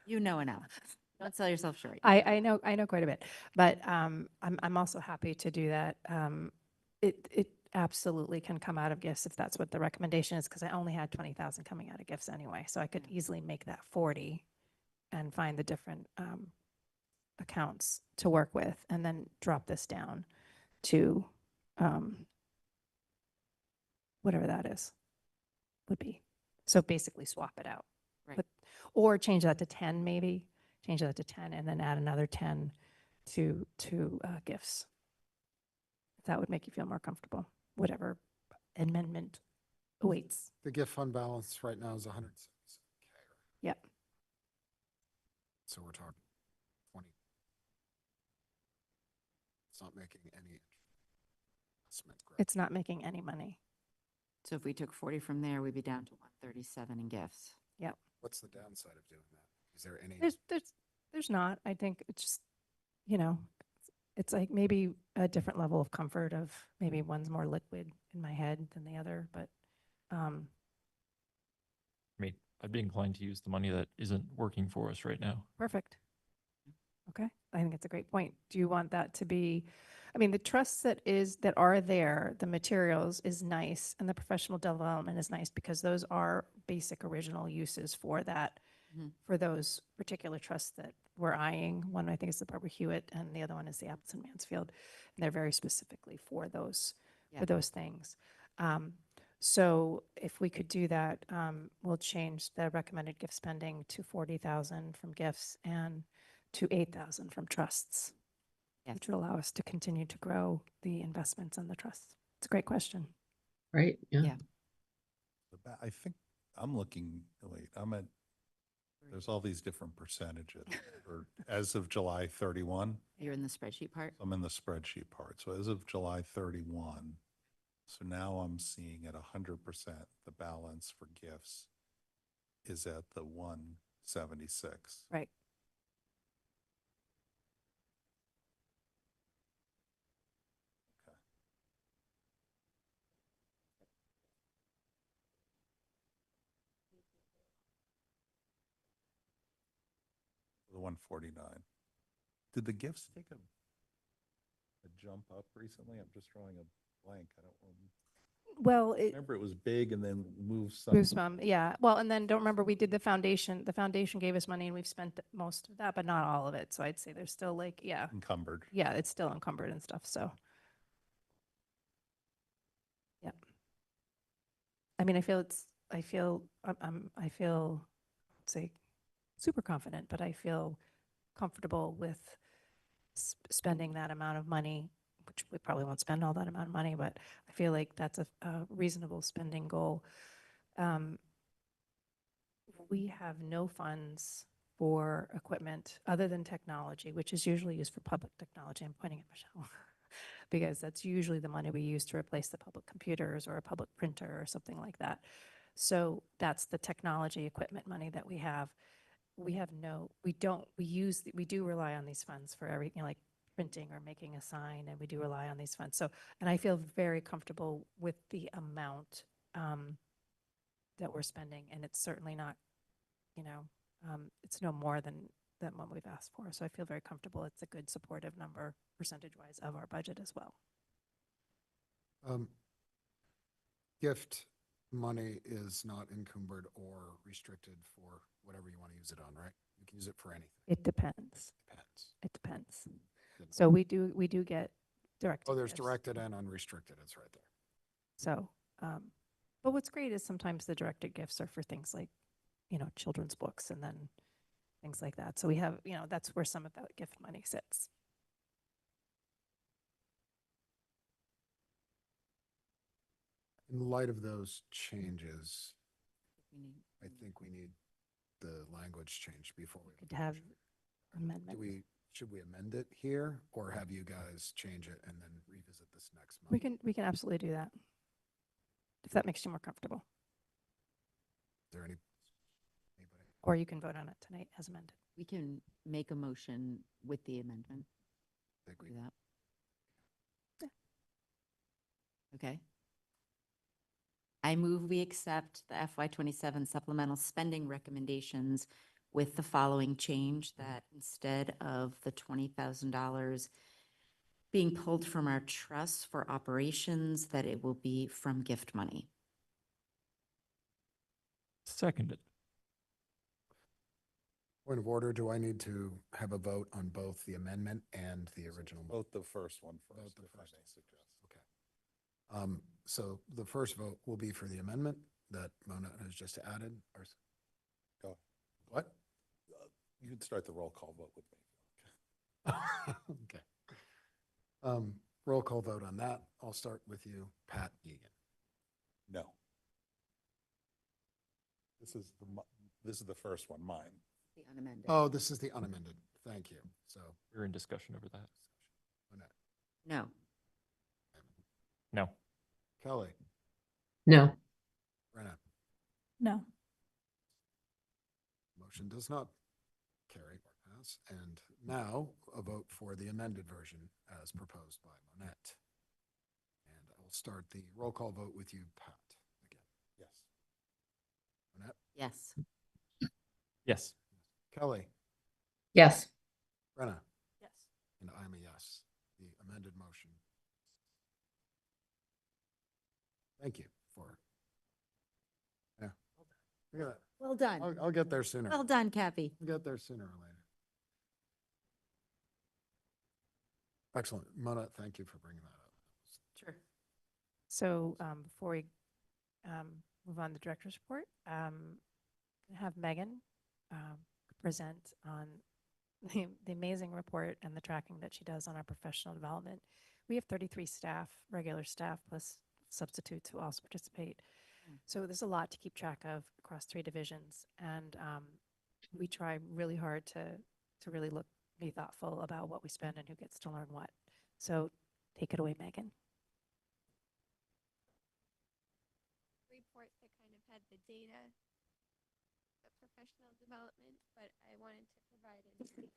You know enough. Don't sell yourself short. I know quite a bit, but I'm also happy to do that. It absolutely can come out of gifts if that's what the recommendation is, because I only had 20,000 coming out of gifts anyway, so I could easily make that 40 and find the different accounts to work with, and then drop this down to whatever that is would be. So basically swap it out. Right. But, or change that to 10 maybe, change that to 10 and then add another 10 to gifts. If that would make you feel more comfortable, whatever amendment awaits. The gift fund balance right now is 177K. Yep. So we're talking 20. It's not making any investment growth. It's not making any money. So if we took 40 from there, we'd be down to 137 in gifts. What's the downside of doing that? Is there any? There's not. I think it's just, you know, it's like maybe a different level of comfort of maybe one's more liquid in my head than the other, but I mean, I'd be inclined to use the money that isn't working for us right now. perfect. Okay, I think it's a great point. Do you want that to be, I mean, the trusts that are there, the materials is nice and the professional development is nice because those are basic original uses for that, Mhm. for those particular trusts that we're eyeing. One I think is the Barbara Hewitt and the other one is the Appleton Mansfield. And they're very specifically for those, Yeah. things. So if we could do that, we'll change the recommended gift spending to 40,000 from gifts and to 8,000 from trusts, Yes. which would allow us to continue to grow the investments in the trusts. It's a great question. Right? Yeah. I think I'm looking, wait, I'm at, there's all these different percentages. Or as of July 31, You're in the spreadsheet part? I'm in the spreadsheet part. So as of July 31, so now I'm seeing at 100%, the balance for gifts is at the 176. Right. Okay. The 149. Did the gifts take a jump up recently? I'm just drawing a blank. I don't Well, it remember. It was big and then moved some. moves from, yeah. Well, and then don't remember, we did the foundation. The foundation gave us money and we've spent most of that, but not all of it. So I'd say there's still like, yeah, Encumbered. it's still encumbered and stuff. So. Yep. I mean, I feel say super confident, but I feel comfortable with spending that amount of money, which we probably won't spend all that amount of money, but I feel like that's a reasonable spending goal. We have no funds for equipment other than technology, which is usually used for public technology. I'm pointing at Michelle. Because that's usually the money we use to replace the public computers or a public printer or something like that. So that's the technology equipment money that we have. We do rely on these funds for everything like printing or making a sign, and we do rely on these funds. So, and I feel very comfortable with the amount that we're spending, and it's certainly not, it's no more than than what we've asked for. So I feel very comfortable. It's a good supportive number percentage-wise of our budget as well. Gift money is not encumbered or restricted for whatever you want to use it on, right? You can use it for anything. It depends. Depends. It depends. Didn't- So we do get directed. Oh, there's gifts. directed and unrestricted. It's right there. So, but what's great is sometimes the directed gifts are for things like, children's books and then things like that. So we have, that's where some of that gift money sits. In light of those changes, We need- I think we need the language changed before we. Could have Do amendment. should we amend it here or have you guys change it and then revisit this next month? We can absolutely do that. If that makes you more comfortable. Is there anybody? Or you can vote on it tonight as amended. We can make a motion with the amendment. Think we- Do that. Yeah. Okay. I move we accept the FY '27 supplemental spending recommendations with the following change, that instead of the $20,000 being pulled from our trust for operations, that it will be from gift money. Seconded. Point of order, do I need to have a vote on both the amendment and the original? Vote the first one Vote first, the if I first may one. suggest. Okay. So the first vote will be for the amendment that Mona has just added. Go. What? You can start the roll call vote with me. Okay. Roll call vote on that. I'll start with you, Pat Egan. No. This is the first one, mine. The unamended. Oh, this is the unamended. Thank you. So, We're in discussion over that. Monette, No. No. Kelly, No. Brenna, No. motion does not carry or pass. And now a vote for the amended version as proposed by Monette. And I will start the roll call vote with you, Pat, again. Yes. Monette, Yes. Yes. Kelly, Yes. Brenna, Yes. and I'm a yes. The amended motion. Thank you for. Yeah. Look at that. Well done. I'll get there sooner. Well done, Kathy. We'll get there sooner or later. Excellent. Mona, thank you for bringing that up. Sure. So before we move on to the director's report, have Megan present on the amazing report and the tracking that she does on our professional development. We have 33 staff, regular staff, plus substitutes who also participate. Mm. So there's a lot to keep track of across 3 divisions. And we try really hard to really be thoughtful about what we spend and who gets to learn what. So take it away, Megan. Report that kind of had the data, the professional development, but I wanted to provide an.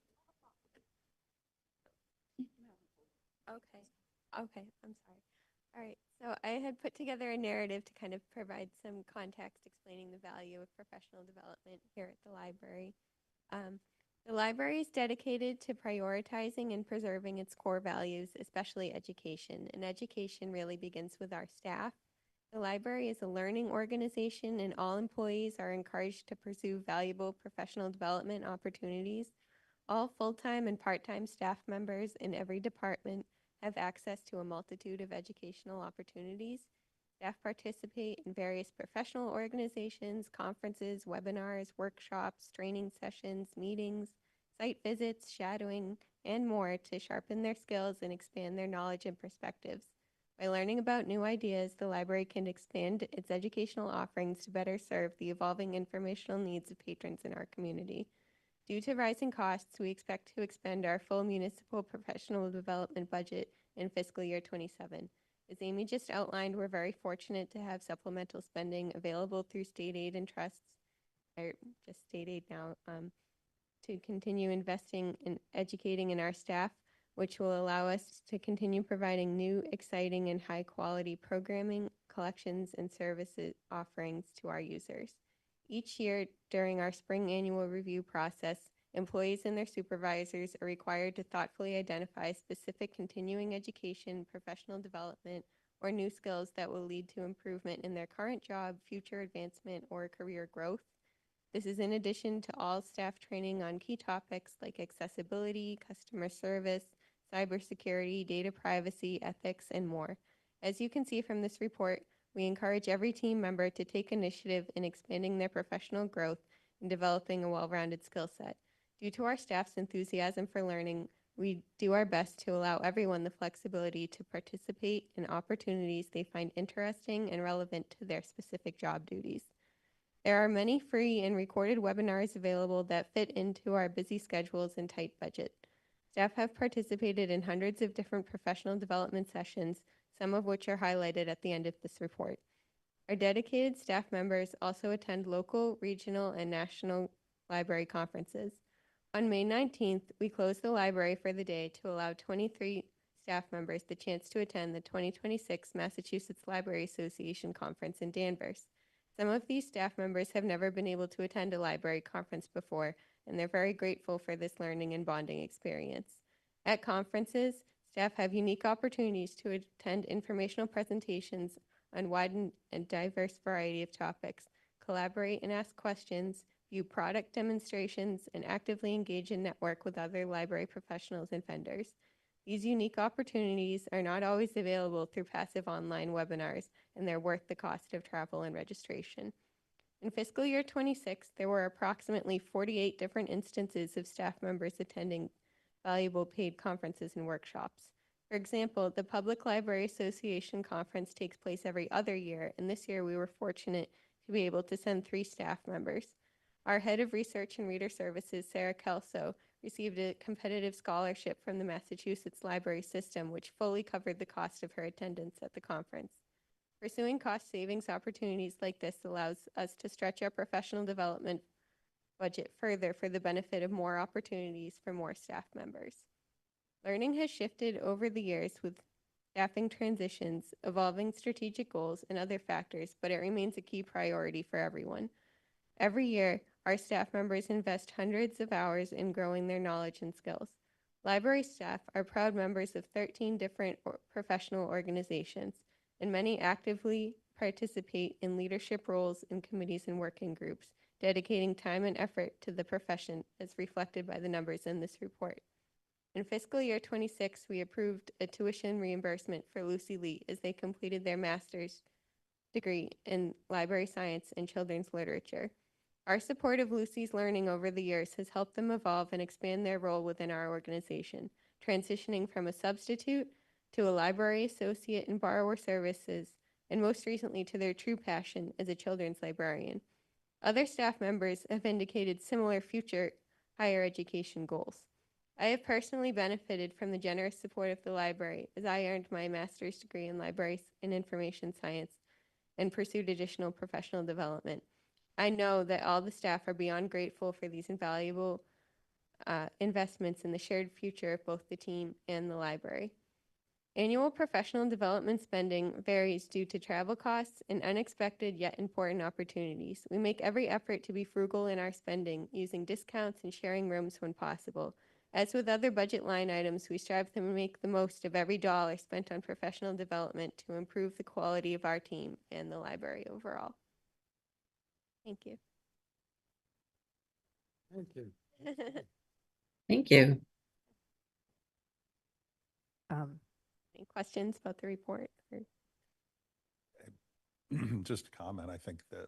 Okay, okay, I'm sorry. All right, so I had put together a narrative to kind of provide some context explaining the value of professional development here at the library. The library is dedicated to prioritizing and preserving its core values, especially education, and education really begins with our staff. The library is a learning organization and all employees are encouraged to pursue valuable professional development opportunities. All full-time and part-time staff members in every department have access to a multitude of educational opportunities. Staff participate in various professional organizations, conferences, webinars, workshops, training sessions, meetings, site visits, shadowing, and more to sharpen their skills and expand their knowledge and perspectives. By learning about new ideas, the library can expand its educational offerings to better serve the evolving informational needs of patrons in our community. Due to rising costs, we expect to expend our full municipal professional development budget in fiscal year '27. As Amy just outlined, we're very fortunate to have supplemental spending available through state aid and trusts, or just state aid now, to continue investing in educating in our staff, which will allow us to continue providing new, exciting, and high-quality programming, collections, and services offerings to our users. Each year during our spring annual review process, employees and their supervisors are required to thoughtfully identify specific continuing education, professional development, or new skills that will lead to improvement in their current job, future advancement, or career growth. This is in addition to all staff training on key topics like accessibility, customer service, cybersecurity, data privacy, ethics, and more. As you can see from this report, we encourage every team member to take initiative in expanding their professional growth and developing a well-rounded skill set. Due to our staff's enthusiasm for learning, we do our best to allow everyone the flexibility to participate in opportunities they find interesting and relevant to their specific job duties. There are many free and recorded webinars available that fit into our busy schedules and tight budget. Staff have participated in hundreds of different professional development sessions, some of which are highlighted at the end of this report. Our dedicated staff members also attend local, regional, and national library conferences. On May 19th, we closed the library for the day to allow 23 staff members the chance to attend the 2026 Massachusetts Library Association Conference in Danvers. Some of these staff members have never been able to attend a library conference before, and they're very grateful for this learning and bonding experience. At conferences, staff have unique opportunities to attend informational presentations on wide and diverse variety of topics, collaborate and ask questions, view product demonstrations, and actively engage and network with other library professionals and vendors. These unique opportunities are not always available through passive online webinars, and they're worth the cost of travel and registration. In fiscal year 26, there were approximately 48 different instances of staff members attending valuable paid conferences and workshops. For example, the Public Library Association conference takes place every other year, and this year we were fortunate to be able to send 3 staff members. Our head of research and reader services, Sarah Kelso, received a competitive scholarship from the Massachusetts library system, which fully covered the cost of her attendance at the conference. Pursuing cost savings opportunities like this allows us to stretch our professional development budget further for the benefit of more opportunities for more staff members. Learning has shifted over the years with staffing transitions, evolving strategic goals, and other factors, but it remains a key priority for everyone. Every year, our staff members invest hundreds of hours in growing their knowledge and skills. Library staff are proud members of 13 different professional organizations, and many actively participate in leadership roles in committees and working groups, dedicating time and effort to the profession as reflected by the numbers in this report. In fiscal year 26, we approved a tuition reimbursement for Lucy Lee as they completed their master's degree in library science and children's literature. Our support of Lucy's learning over the years has helped them evolve and expand their role within our organization, transitioning from a substitute to a library associate in borrower services, and most recently to their true passion as a children's librarian. Other staff members have indicated similar future higher education goals. I have personally benefited from the generous support of the library as I earned my master's degree in library and information science and pursued additional professional development. I know that all the staff are beyond grateful for these invaluable investments in the shared future of both the team and the library. Annual professional development spending varies due to travel costs and unexpected yet important opportunities. We make every effort to be frugal in our spending, using discounts and sharing rooms when possible. As with other budget line items, we strive to make the most of every dollar spent on professional development to improve the quality of our team and the library overall. Thank you. Thank you. Thank you. Any questions about the report? Just a comment, I think that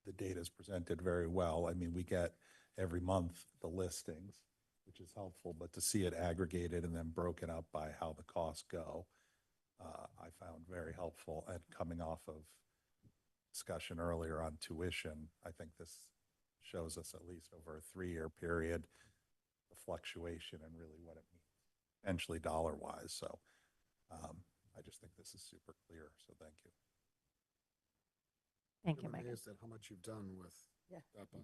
the data is presented very well. I mean, we get every month the listings, which is helpful, but to see it aggregated and then broken up by how the costs go, I found very helpful. And coming off of discussion earlier on tuition, I think this shows us at least over a 3-year period, the fluctuation and really what it means, potentially dollar-wise. So I just think this is super clear. So thank you. Thank you, I'm Megan. amazed at how much you've done with Yeah. DEPA.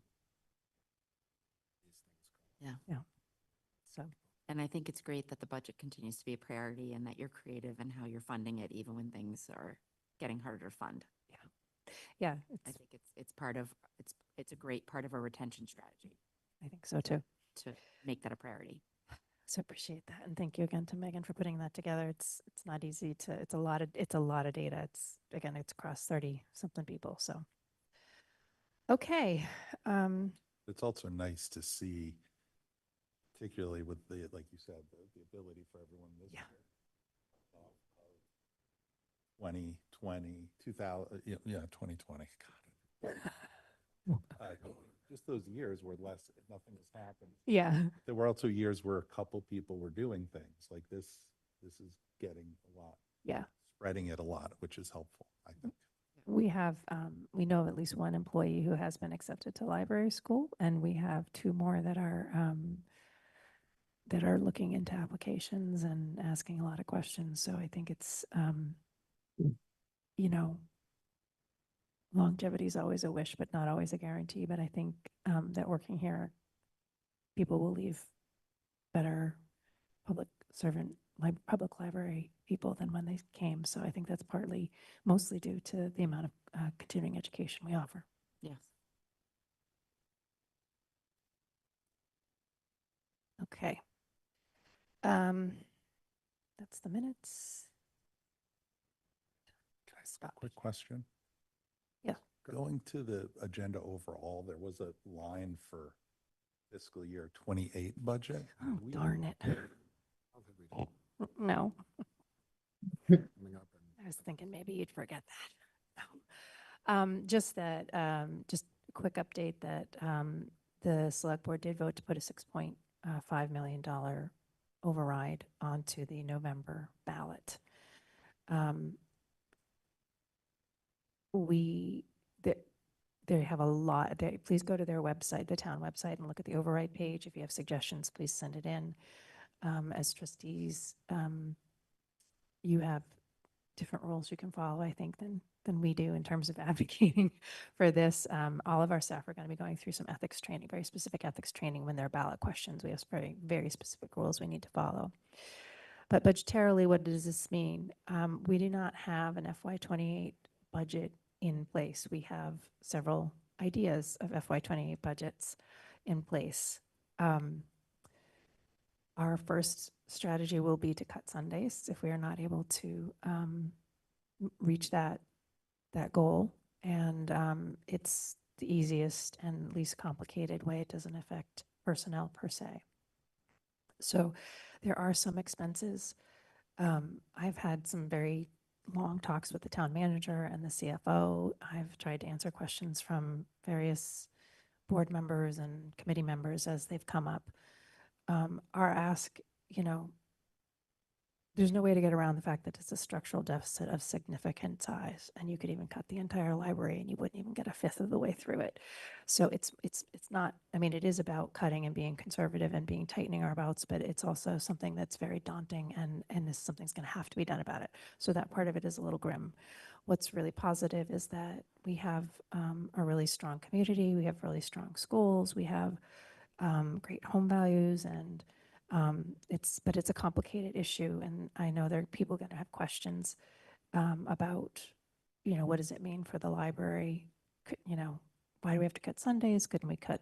These things go. Yeah. So, And I think it's great that the budget continues to be a priority and that you're creative in how you're funding it, even when things are getting harder to fund. yeah, I think it's part of, it's a great part of our retention strategy. I think so too. to make that a priority. So appreciate that. And thank you again to Megan for putting that together. It's not easy to, it's a lot of data. Again, it's across 30 something people. So, okay. It's also nice to see, particularly with the, like you said, the ability for everyone this Yeah. year. 2020, 2000, yeah, 2020. God. Just those years where nothing has happened. Yeah. There were also years where a couple people were doing things like this. This is getting a lot, Yeah. spreading it a lot, which is helpful, I think. We have, we know of at least one employee who has been accepted to library school, and we have 2 more that are looking into applications and asking a lot of questions. So I think it's, you know, longevity is always a wish, but not always a guarantee. But I think that working here, people will leave better public servant, public library people than when they came. So I think that's mostly due to the amount of continuing education we offer. Yes. Okay. That's the minutes. Can I stop? Quick question. Yeah. Going to the agenda overall, there was a line for fiscal year 28 budget. Oh, We- darn it. I don't think we do. No, Coming up and I was thinking maybe you'd forget that. No. Just a quick update that the select board did vote to put a $6.5 million override onto the November ballot. They have a lot. Please go to their website, the town website, and look at the override page. If you have suggestions, please send it in. As trustees, you have different rules you can follow, I think, than we do in terms of advocating for this. All of our staff are going to be going through some ethics training, very specific ethics training when they're ballot questions. We have very, very specific rules we need to follow. But budgetarily, what does this mean? We do not have an FY28 budget in place. We have several ideas of FY28 budgets in place. Our first strategy will be to cut Sundays if we are not able to reach that goal. And it's the easiest and least complicated way. It doesn't affect personnel per se. So there are some expenses. I've had some very long talks with the town manager and the CFO. I've tried to answer questions from various board members and committee members as they've come up. Our ask, there's no way to get around the fact that it's a structural deficit of significant size, and you could even cut the entire library and you wouldn't even get a fifth of the way through it. So it's not, it is about cutting and being conservative and tightening our belts, but it's also something that's very daunting, and something's going to have to be done about it. So that part of it is a little grim. What's really positive is that we have a really strong community. We have really strong schools. We have great home values, and but it's a complicated issue, and I know there are people going to have questions about, what does it mean for the library? Why do we have to cut Sundays? Couldn't we cut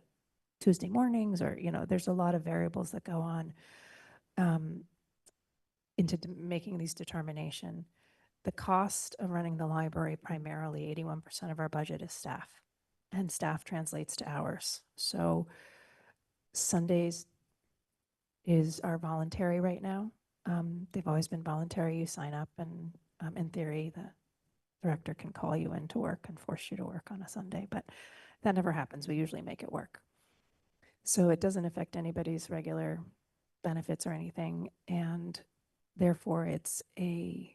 Tuesday mornings? Or, there's a lot of variables that go on into making these determination. The cost of running the library, primarily 81% of our budget is staff, and staff translates to hours. So Sundays are voluntary right now. They've always been voluntary. You sign up, and in theory, the director can call you in to work and force you to work on a Sunday, but that never happens. We usually make it work. So it doesn't affect anybody's regular benefits or anything, and therefore it's a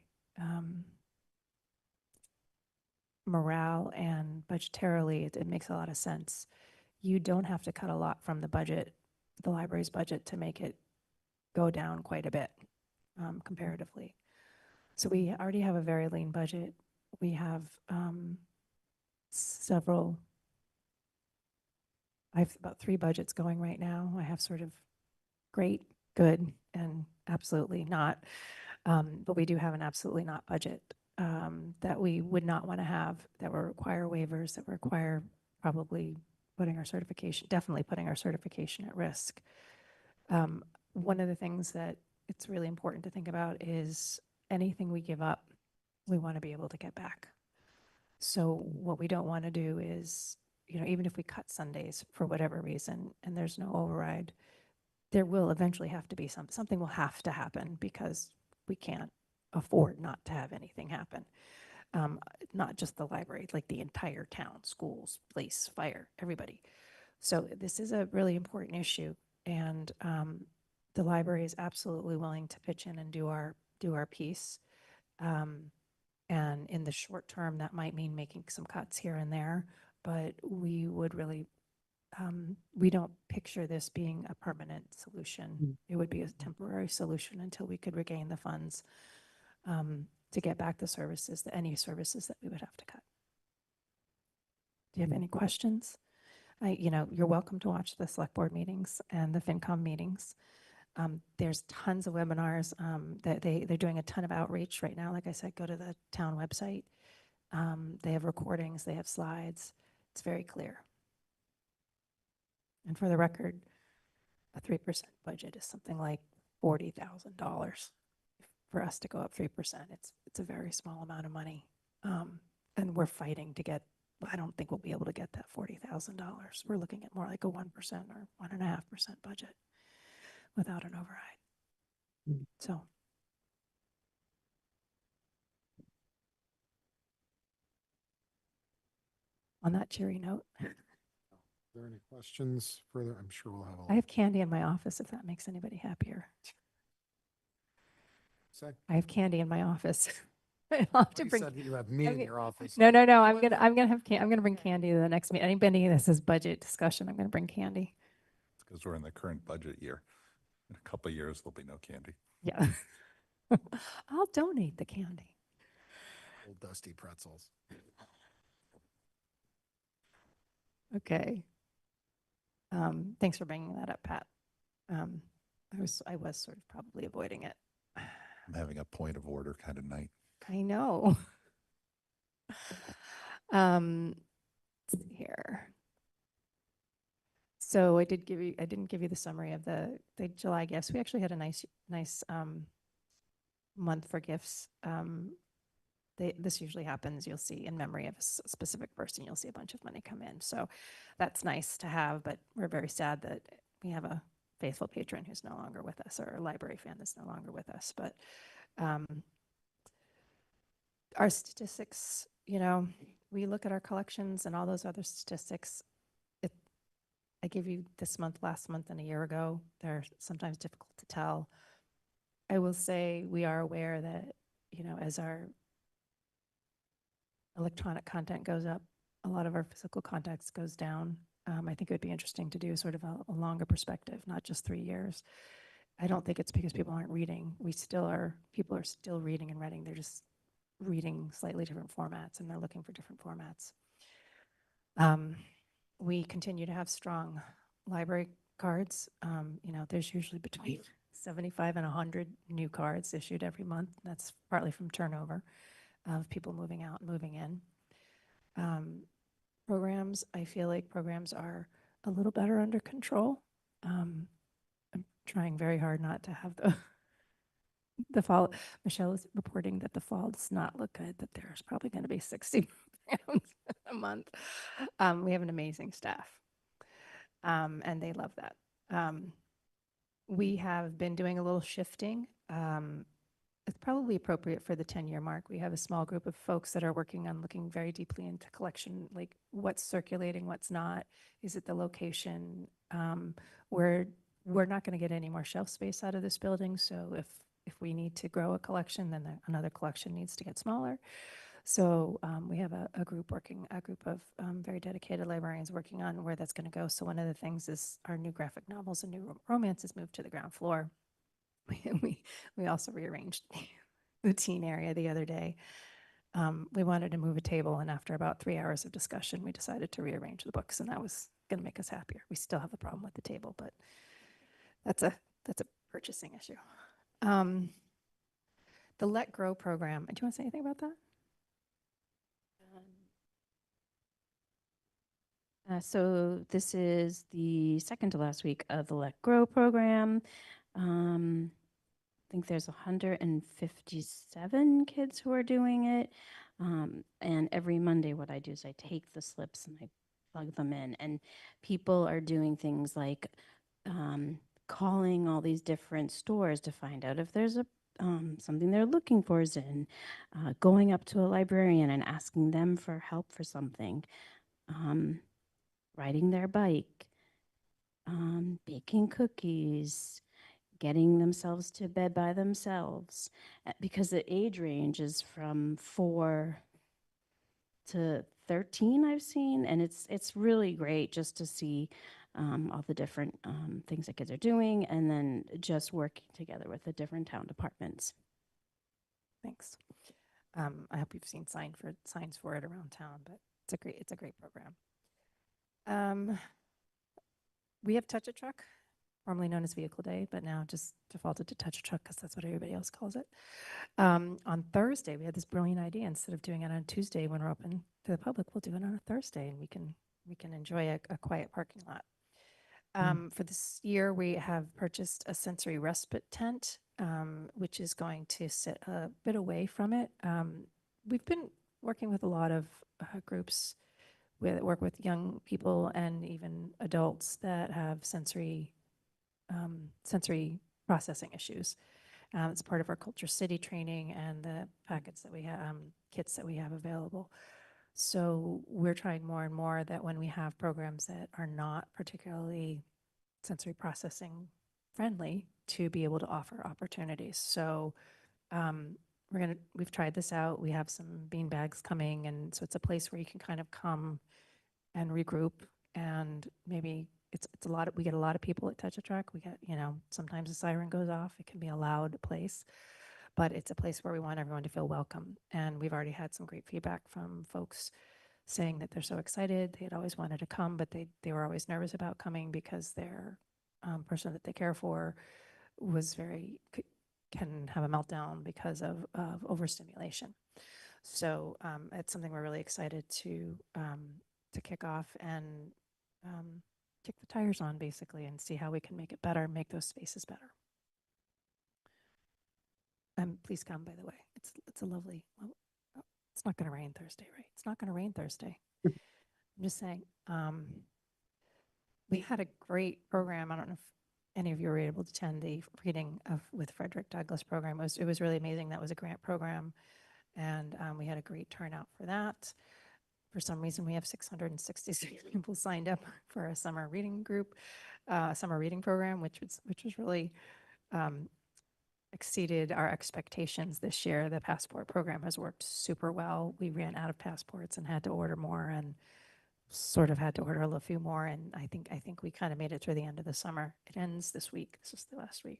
morale and budgetarily, it makes a lot of sense. You don't have to cut a lot from the budget, the library's budget, to make it go down quite a bit comparatively. So we already have a very lean budget. We have I have about 3 budgets going right now. I have sort of great, good, and absolutely not. But we do have an absolutely not budget that we would not want to have, that will require waivers, that require probably putting our certification, definitely putting our certification at risk. One of the things that it's really important to think about is anything we give up, we want to be able to get back. So what we don't want to do is, even if we cut Sundays for whatever reason and there's no override, there will eventually have to be something will have to happen because we can't afford not to have anything happen. Not just the library, like the entire town, schools, police, fire, everybody. So this is a really important issue, and the library is absolutely willing to pitch in and do our piece. And in the short term, that might mean making some cuts here and there, but we would really, we don't picture this being a permanent solution. It would be a temporary solution until we could regain the funds to get back the services, any services that we would have to cut. Do you have any questions? You're welcome to watch the select board meetings and the FinCom meetings. There's tons of webinars that they're doing a ton of outreach right now. Like I said, go to the town website. They have recordings, they have slides. It's very clear. And for the record, a 3% budget is something like $40,000. For us to go up 3%, it's a very small amount of money. And we're fighting to get, I don't think we'll be able to get that $40,000. We're looking at more like a 1% or 1.5% budget without an override. So. On that cheery note, Are there any questions further? I'm sure we'll have I have candy in my office if that makes anybody happier. Say, I have candy in my office. I'll have to you bring. said that you have me in your office. No. I'm gonna have I'm gonna bring candy to the next meeting. Anybody that says budget discussion, I'm gonna bring candy. It's because we're in the current budget year. In a couple of years, there'll be no candy. Yeah. I'll donate the candy. Old dusty pretzels. Okay. Thanks for bringing that up, Pat. I was sort of probably avoiding it. I'm having a point of order kind of night. I know. Let's see here. So I didn't give you the summary of the July gifts. We actually had a nice month for gifts. This usually happens, you'll see in memory of a specific person, you'll see a bunch of money come in. So that's nice to have, but we're very sad that we have a faithful patron who's no longer with us, or a library fan that's no longer with us. But our statistics, we look at our collections and all those other statistics. I gave you this month, last month, and a year ago. They're sometimes difficult to tell. I will say we are aware that, as our electronic content goes up, a lot of our physical context goes down. I think it would be interesting to do sort of a longer perspective, not just 3 years. I don't think it's because people aren't reading. People are still reading and writing. They're just reading slightly different formats, and they're looking for different formats. We continue to have strong library cards. There's usually between 75 and 100 new cards issued every month. That's partly from turnover of people moving out and moving in. Programs, I feel like programs are a little better under control. I'm trying very hard not to have the fall. Michelle is reporting that the fall does not look good, that there's probably going to be 60 pounds a month. We have an amazing staff, and they love that. We have been doing a little shifting. It's probably appropriate for the 10-year mark. We have a small group of folks that are working on looking very deeply into collection, like what's circulating, what's not. Is it the location? We're not going to get any more shelf space out of this building. So if we need to grow a collection, then another collection needs to get smaller. So we have a group of very dedicated librarians working on where that's going to go. So one of the things is our new graphic novels and new romances moved to the ground floor. We also rearranged the teen area the other day. We wanted to move a table, and after about 3 hours of discussion, we decided to rearrange the books, and that was going to make us happier. We still have the problem with the table, but that's a purchasing issue. The Let Grow program. Do you want to say anything about that? So this is the second to last week of the Let Grow program. I think there's 157 kids who are doing it. And every Monday, what I do is I take the slips and I plug them in. And people are doing things like calling all these different stores to find out if there's a something they're looking for is in, going up to a librarian and asking them for help for something, riding their bike, baking cookies, getting themselves to bed by themselves, because the age range is from 4 to 13 I've seen, and it's really great just to see all the different things that kids are doing, and then just working together with the different town departments. Thanks. I hope you've seen signs for it around town, but it's a great program. We have Touch a Truck, formerly known as Vehicle Day, but now just defaulted to Touch a Truck because that's what everybody else calls it. On Thursday, we had this brilliant idea. Instead of doing it on Tuesday when we're open to the public, we'll do it on a Thursday, and we can enjoy a quiet parking lot. For this year, we have purchased a sensory respite tent, which is going to sit a bit away from it. We've been working with a lot of groups that work with young people and even adults that have sensory processing issues. It's part of our Culture City training and the packets that we have, kits that we have available. So we're trying more and more that when we have programs that are not particularly sensory processing friendly, to be able to offer opportunities. So we've tried this out. We have some bean bags coming, and so it's a place where you can kind of come and regroup, and maybe it's a lot of, we get a lot of people at Touch a Truck. We get, sometimes a siren goes off. It can be a loud place, but it's a place where we want everyone to feel welcome. And we've already had some great feedback from folks saying that they're so excited. They had always wanted to come, but they were always nervous about coming because their person that they care for was can have a meltdown because of overstimulation. So it's something we're really excited to kick off and kick the tires on, basically, and see how we can make it better, make those spaces better. Please come, by the way. It's a lovely. Oh, it's not going to rain Thursday, right? It's not going to rain Thursday. I'm just saying. We had a great program. I don't know if any of you were able to attend the reading with Frederick Douglass program. It was really amazing. That was a grant program, and we had a great turnout for that. For some reason, we have 666 people signed up for a summer reading group, summer reading program, which was really exceeded our expectations this year. The passport program has worked super well. We ran out of passports and had to order more, and sort of had to order a few more. And I think we kind of made it through the end of the summer. It ends this week. This is the last week.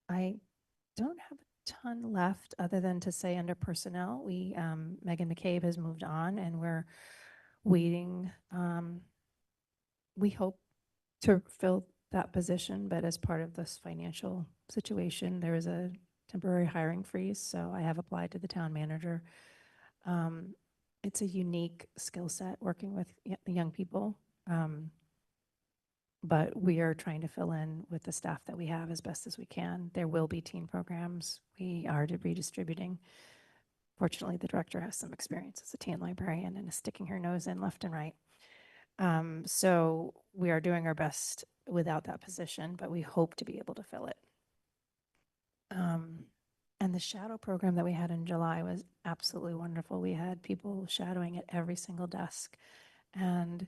I don't have a ton left other than to say under personnel, Megan McCabe has moved on, and we're waiting. We hope to fill that position, but as part of this financial situation, there is a temporary hiring freeze. So I have applied to the town manager. It's a unique skill set working with the young people. But we are trying to fill in with the staff that we have as best as we can. There will be teen programs. We are redistributing. Fortunately, the director has some experience as a teen librarian and is sticking her nose in left and right. So we are doing our best without that position, but we hope to be able to fill it. And the shadow program that we had in July was absolutely wonderful. We had people shadowing at every single desk. And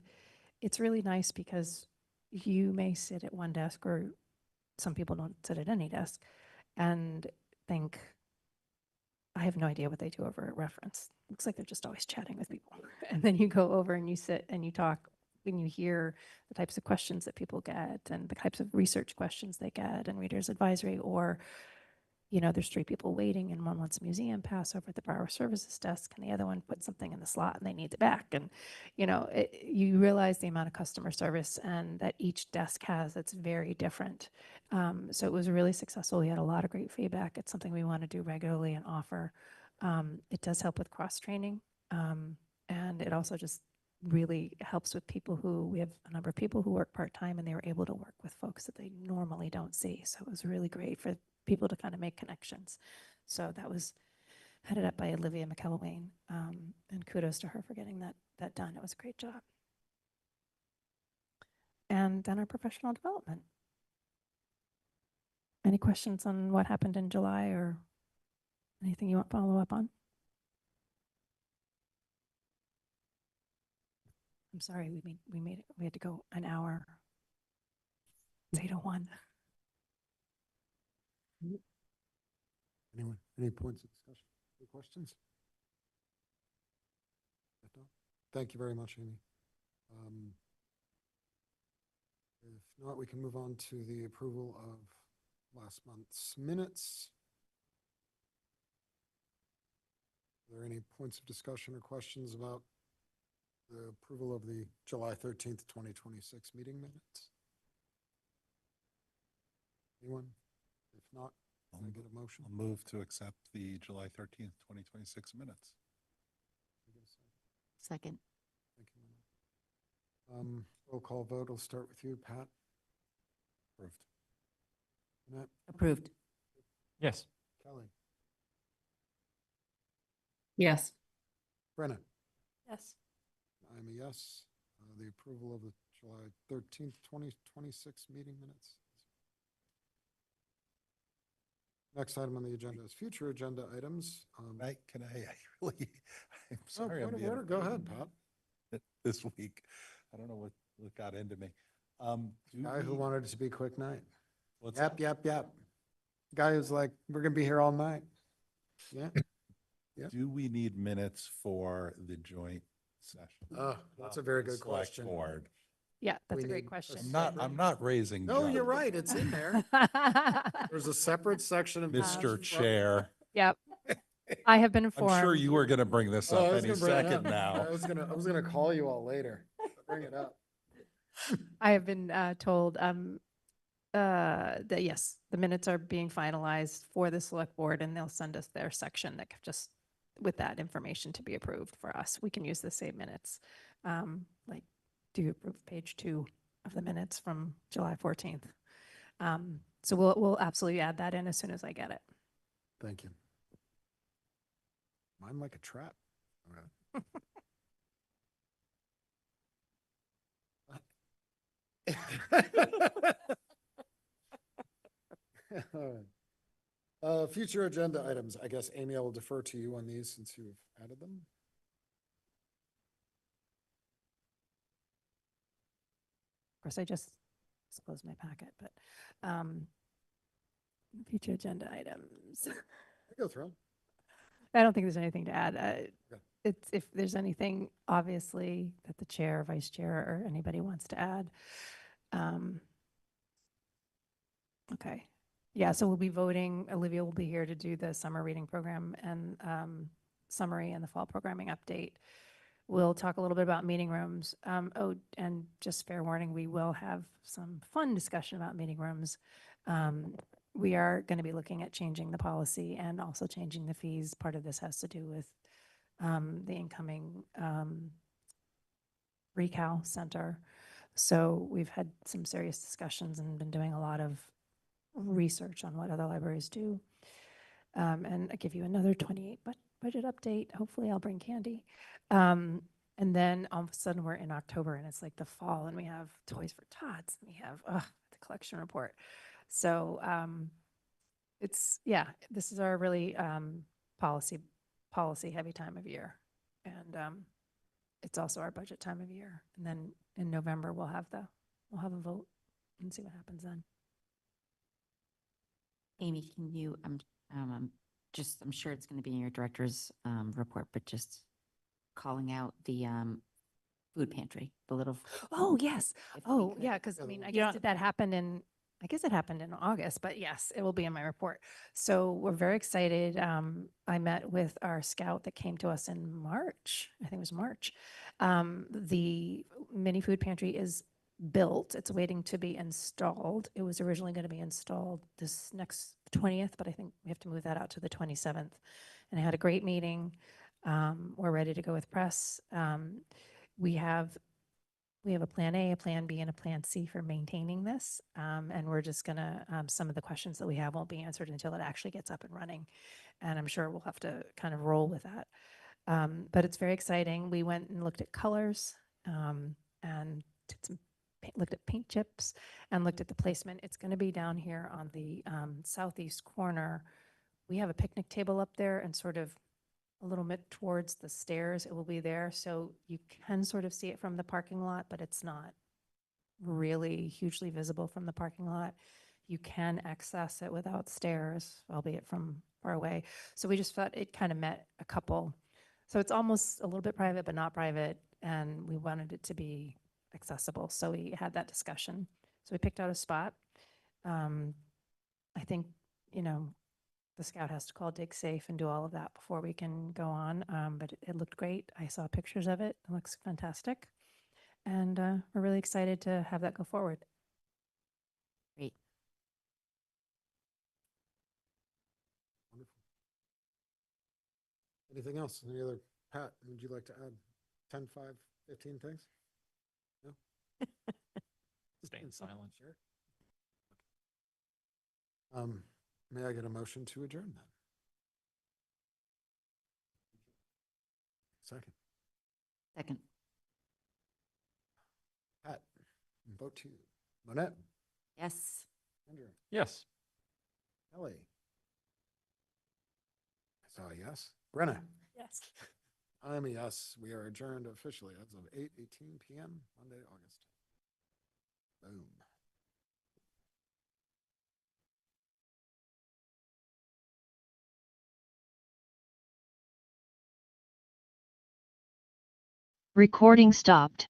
it's really nice because you may sit at one desk, or some people don't sit at any desk, and think, I have no idea what they do over at Reference. Looks like they're just always chatting with people. And then you go over and you sit and you talk, and you hear the types of questions that people get and the types of research questions they get and readers advisory, or there's 3 people waiting and one wants a museum pass over at the borrower services desk and the other one put something in the slot and they need it back. And, you realize the amount of customer service and that each desk has, that's very different. So it was really successful. We had a lot of great feedback. It's something we want to do regularly and offer. It does help with cross-training. And it also just really helps with people we have a number of people who work part-time and they were able to work with folks that they normally don't see. So it was really great for people to kind of make connections. So that was headed up by Olivia McElwain. And kudos to her for getting that done. It was a great job. And then our professional development. Any questions on what happened in July or anything you want to follow up on? I'm sorry, we had to go an hour. It's 8:01. Anyone, any points of discussion, any questions? If not, thank you very much, Amy. If not, we can move on to the approval of last month's minutes. Are there any points of discussion or questions about the approval of the July 13th, 2026 meeting minutes? Anyone? If not, can I get a motion? I'll move to accept the July 13th, 2026 minutes. Can I get a second? Second. Thank you, Mona. Roll call vote. I'll start with you, Pat. Approved. Annette, Approved. Yes. Kelly, Yes. Brenna. Yes. I'm a yes. The approval of the July 13th, 2026 meeting minutes. Next item on the agenda is future agenda items. I really, I'm sorry. I'm point of being a order. Go ahead, pain Pat. This week, I don't know what got into me. Do Guy who we- wanted it to be a quick night. what's Yep, that? yep, yep. Guy who's like, we're gonna be here all night. Yeah. Yep. Do we need minutes for the joint session? Oh, that's a very good Select question. Board. Yeah, that's We a great need question. I'm not raising. No, you're judge. right. It's in there. There's a separate section of. Mr. Chair, Yep. I have been I'm informed. sure you were going to bring this Oh, I up was any gonna bring it second up. now. I was gonna call you all later. Bring it up. I have been told that yes, the minutes are being finalized for the select board and they'll send us their section that just with that information to be approved for us. We can use the same minutes. Like, do you approve page 2 of the minutes from July 14th? So we'll absolutely add that in as soon as I get it. Thank you. Mine like a trap. All right. Future agenda items. I guess Amy, I will defer to you on these since you've added them. Of course, I just disclosed my packet, but future agenda items. Go through 'em. I don't think there's anything to add. Okay. It's if there's anything, obviously, that the chair, vice chair, or anybody wants to add. Okay. Yeah, so we'll be voting. Olivia will be here to do the summer reading program and summary and the fall programming update. We'll talk a little bit about meeting rooms. Oh, and just fair warning, we will have some fun discussion about meeting rooms. We are going to be looking at changing the policy and also changing the fees. Part of this has to do with the incoming recal center. So we've had some serious discussions and been doing a lot of research on what other libraries do. And I give you another 28 budget update. Hopefully I'll bring candy. And then all of a sudden we're in October and it's like the fall and we have Toys for Tots and we have the collection report. So this is our really policy heavy time of year. And it's also our budget time of year. And then in November we'll have a vote and see what happens then. Amy, can you, I'm sure it's going to be in your director's report, but just calling out the food pantry, the little. Oh, yes. if we Oh, could. yeah, because I Yeah, mean, I the- guess did that happen in I guess it happened in August, but yes, it will be in my report. So we're very excited. I met with our scout that came to us in March. I think it was March. The mini food pantry is built. It's waiting to be installed. It was originally going to be installed this next 20th, but I think we have to move that out to the 27th. And I had a great meeting. We're ready to go with press. We have a plan A, a plan B, and a plan C for maintaining this. And we're just gonna, some of the questions that we have won't be answered until it actually gets up and running. And I'm sure we'll have to kind of roll with that. But it's very exciting. We went and looked at colors, and did some, looked at paint chips and looked at the placement. It's gonna be down here on the southeast corner. We have a picnic table up there and sort of a little bit towards the stairs. It will be there. So you can sort of see it from the parking lot, but it's not really hugely visible from the parking lot. You can access it without stairs, albeit from far away. So we just thought it kind of met a couple. So it's almost a little bit private, but not private. And we wanted it to be accessible. So we had that discussion. So we picked out a spot. I think, you know, the scout has to call dig safe and do all of that before we can go on. But it looked great. I saw pictures of it. It looks fantastic. And we're really excited to have that go forward. Great. Wonderful. Anything else? Any other, Pat, would you like to add 10, 5, 15 things? No? Staying silent. Sure. May I get a motion to adjourn then? Second. Second. Pat, vote to you. Monette, Yes. Andrew, Yes. Ellie. I saw a yes. Brenna. Yes. I'm a yes. We are adjourned officially as of 8:18 p.m. Monday, August. Boom. Recording stopped.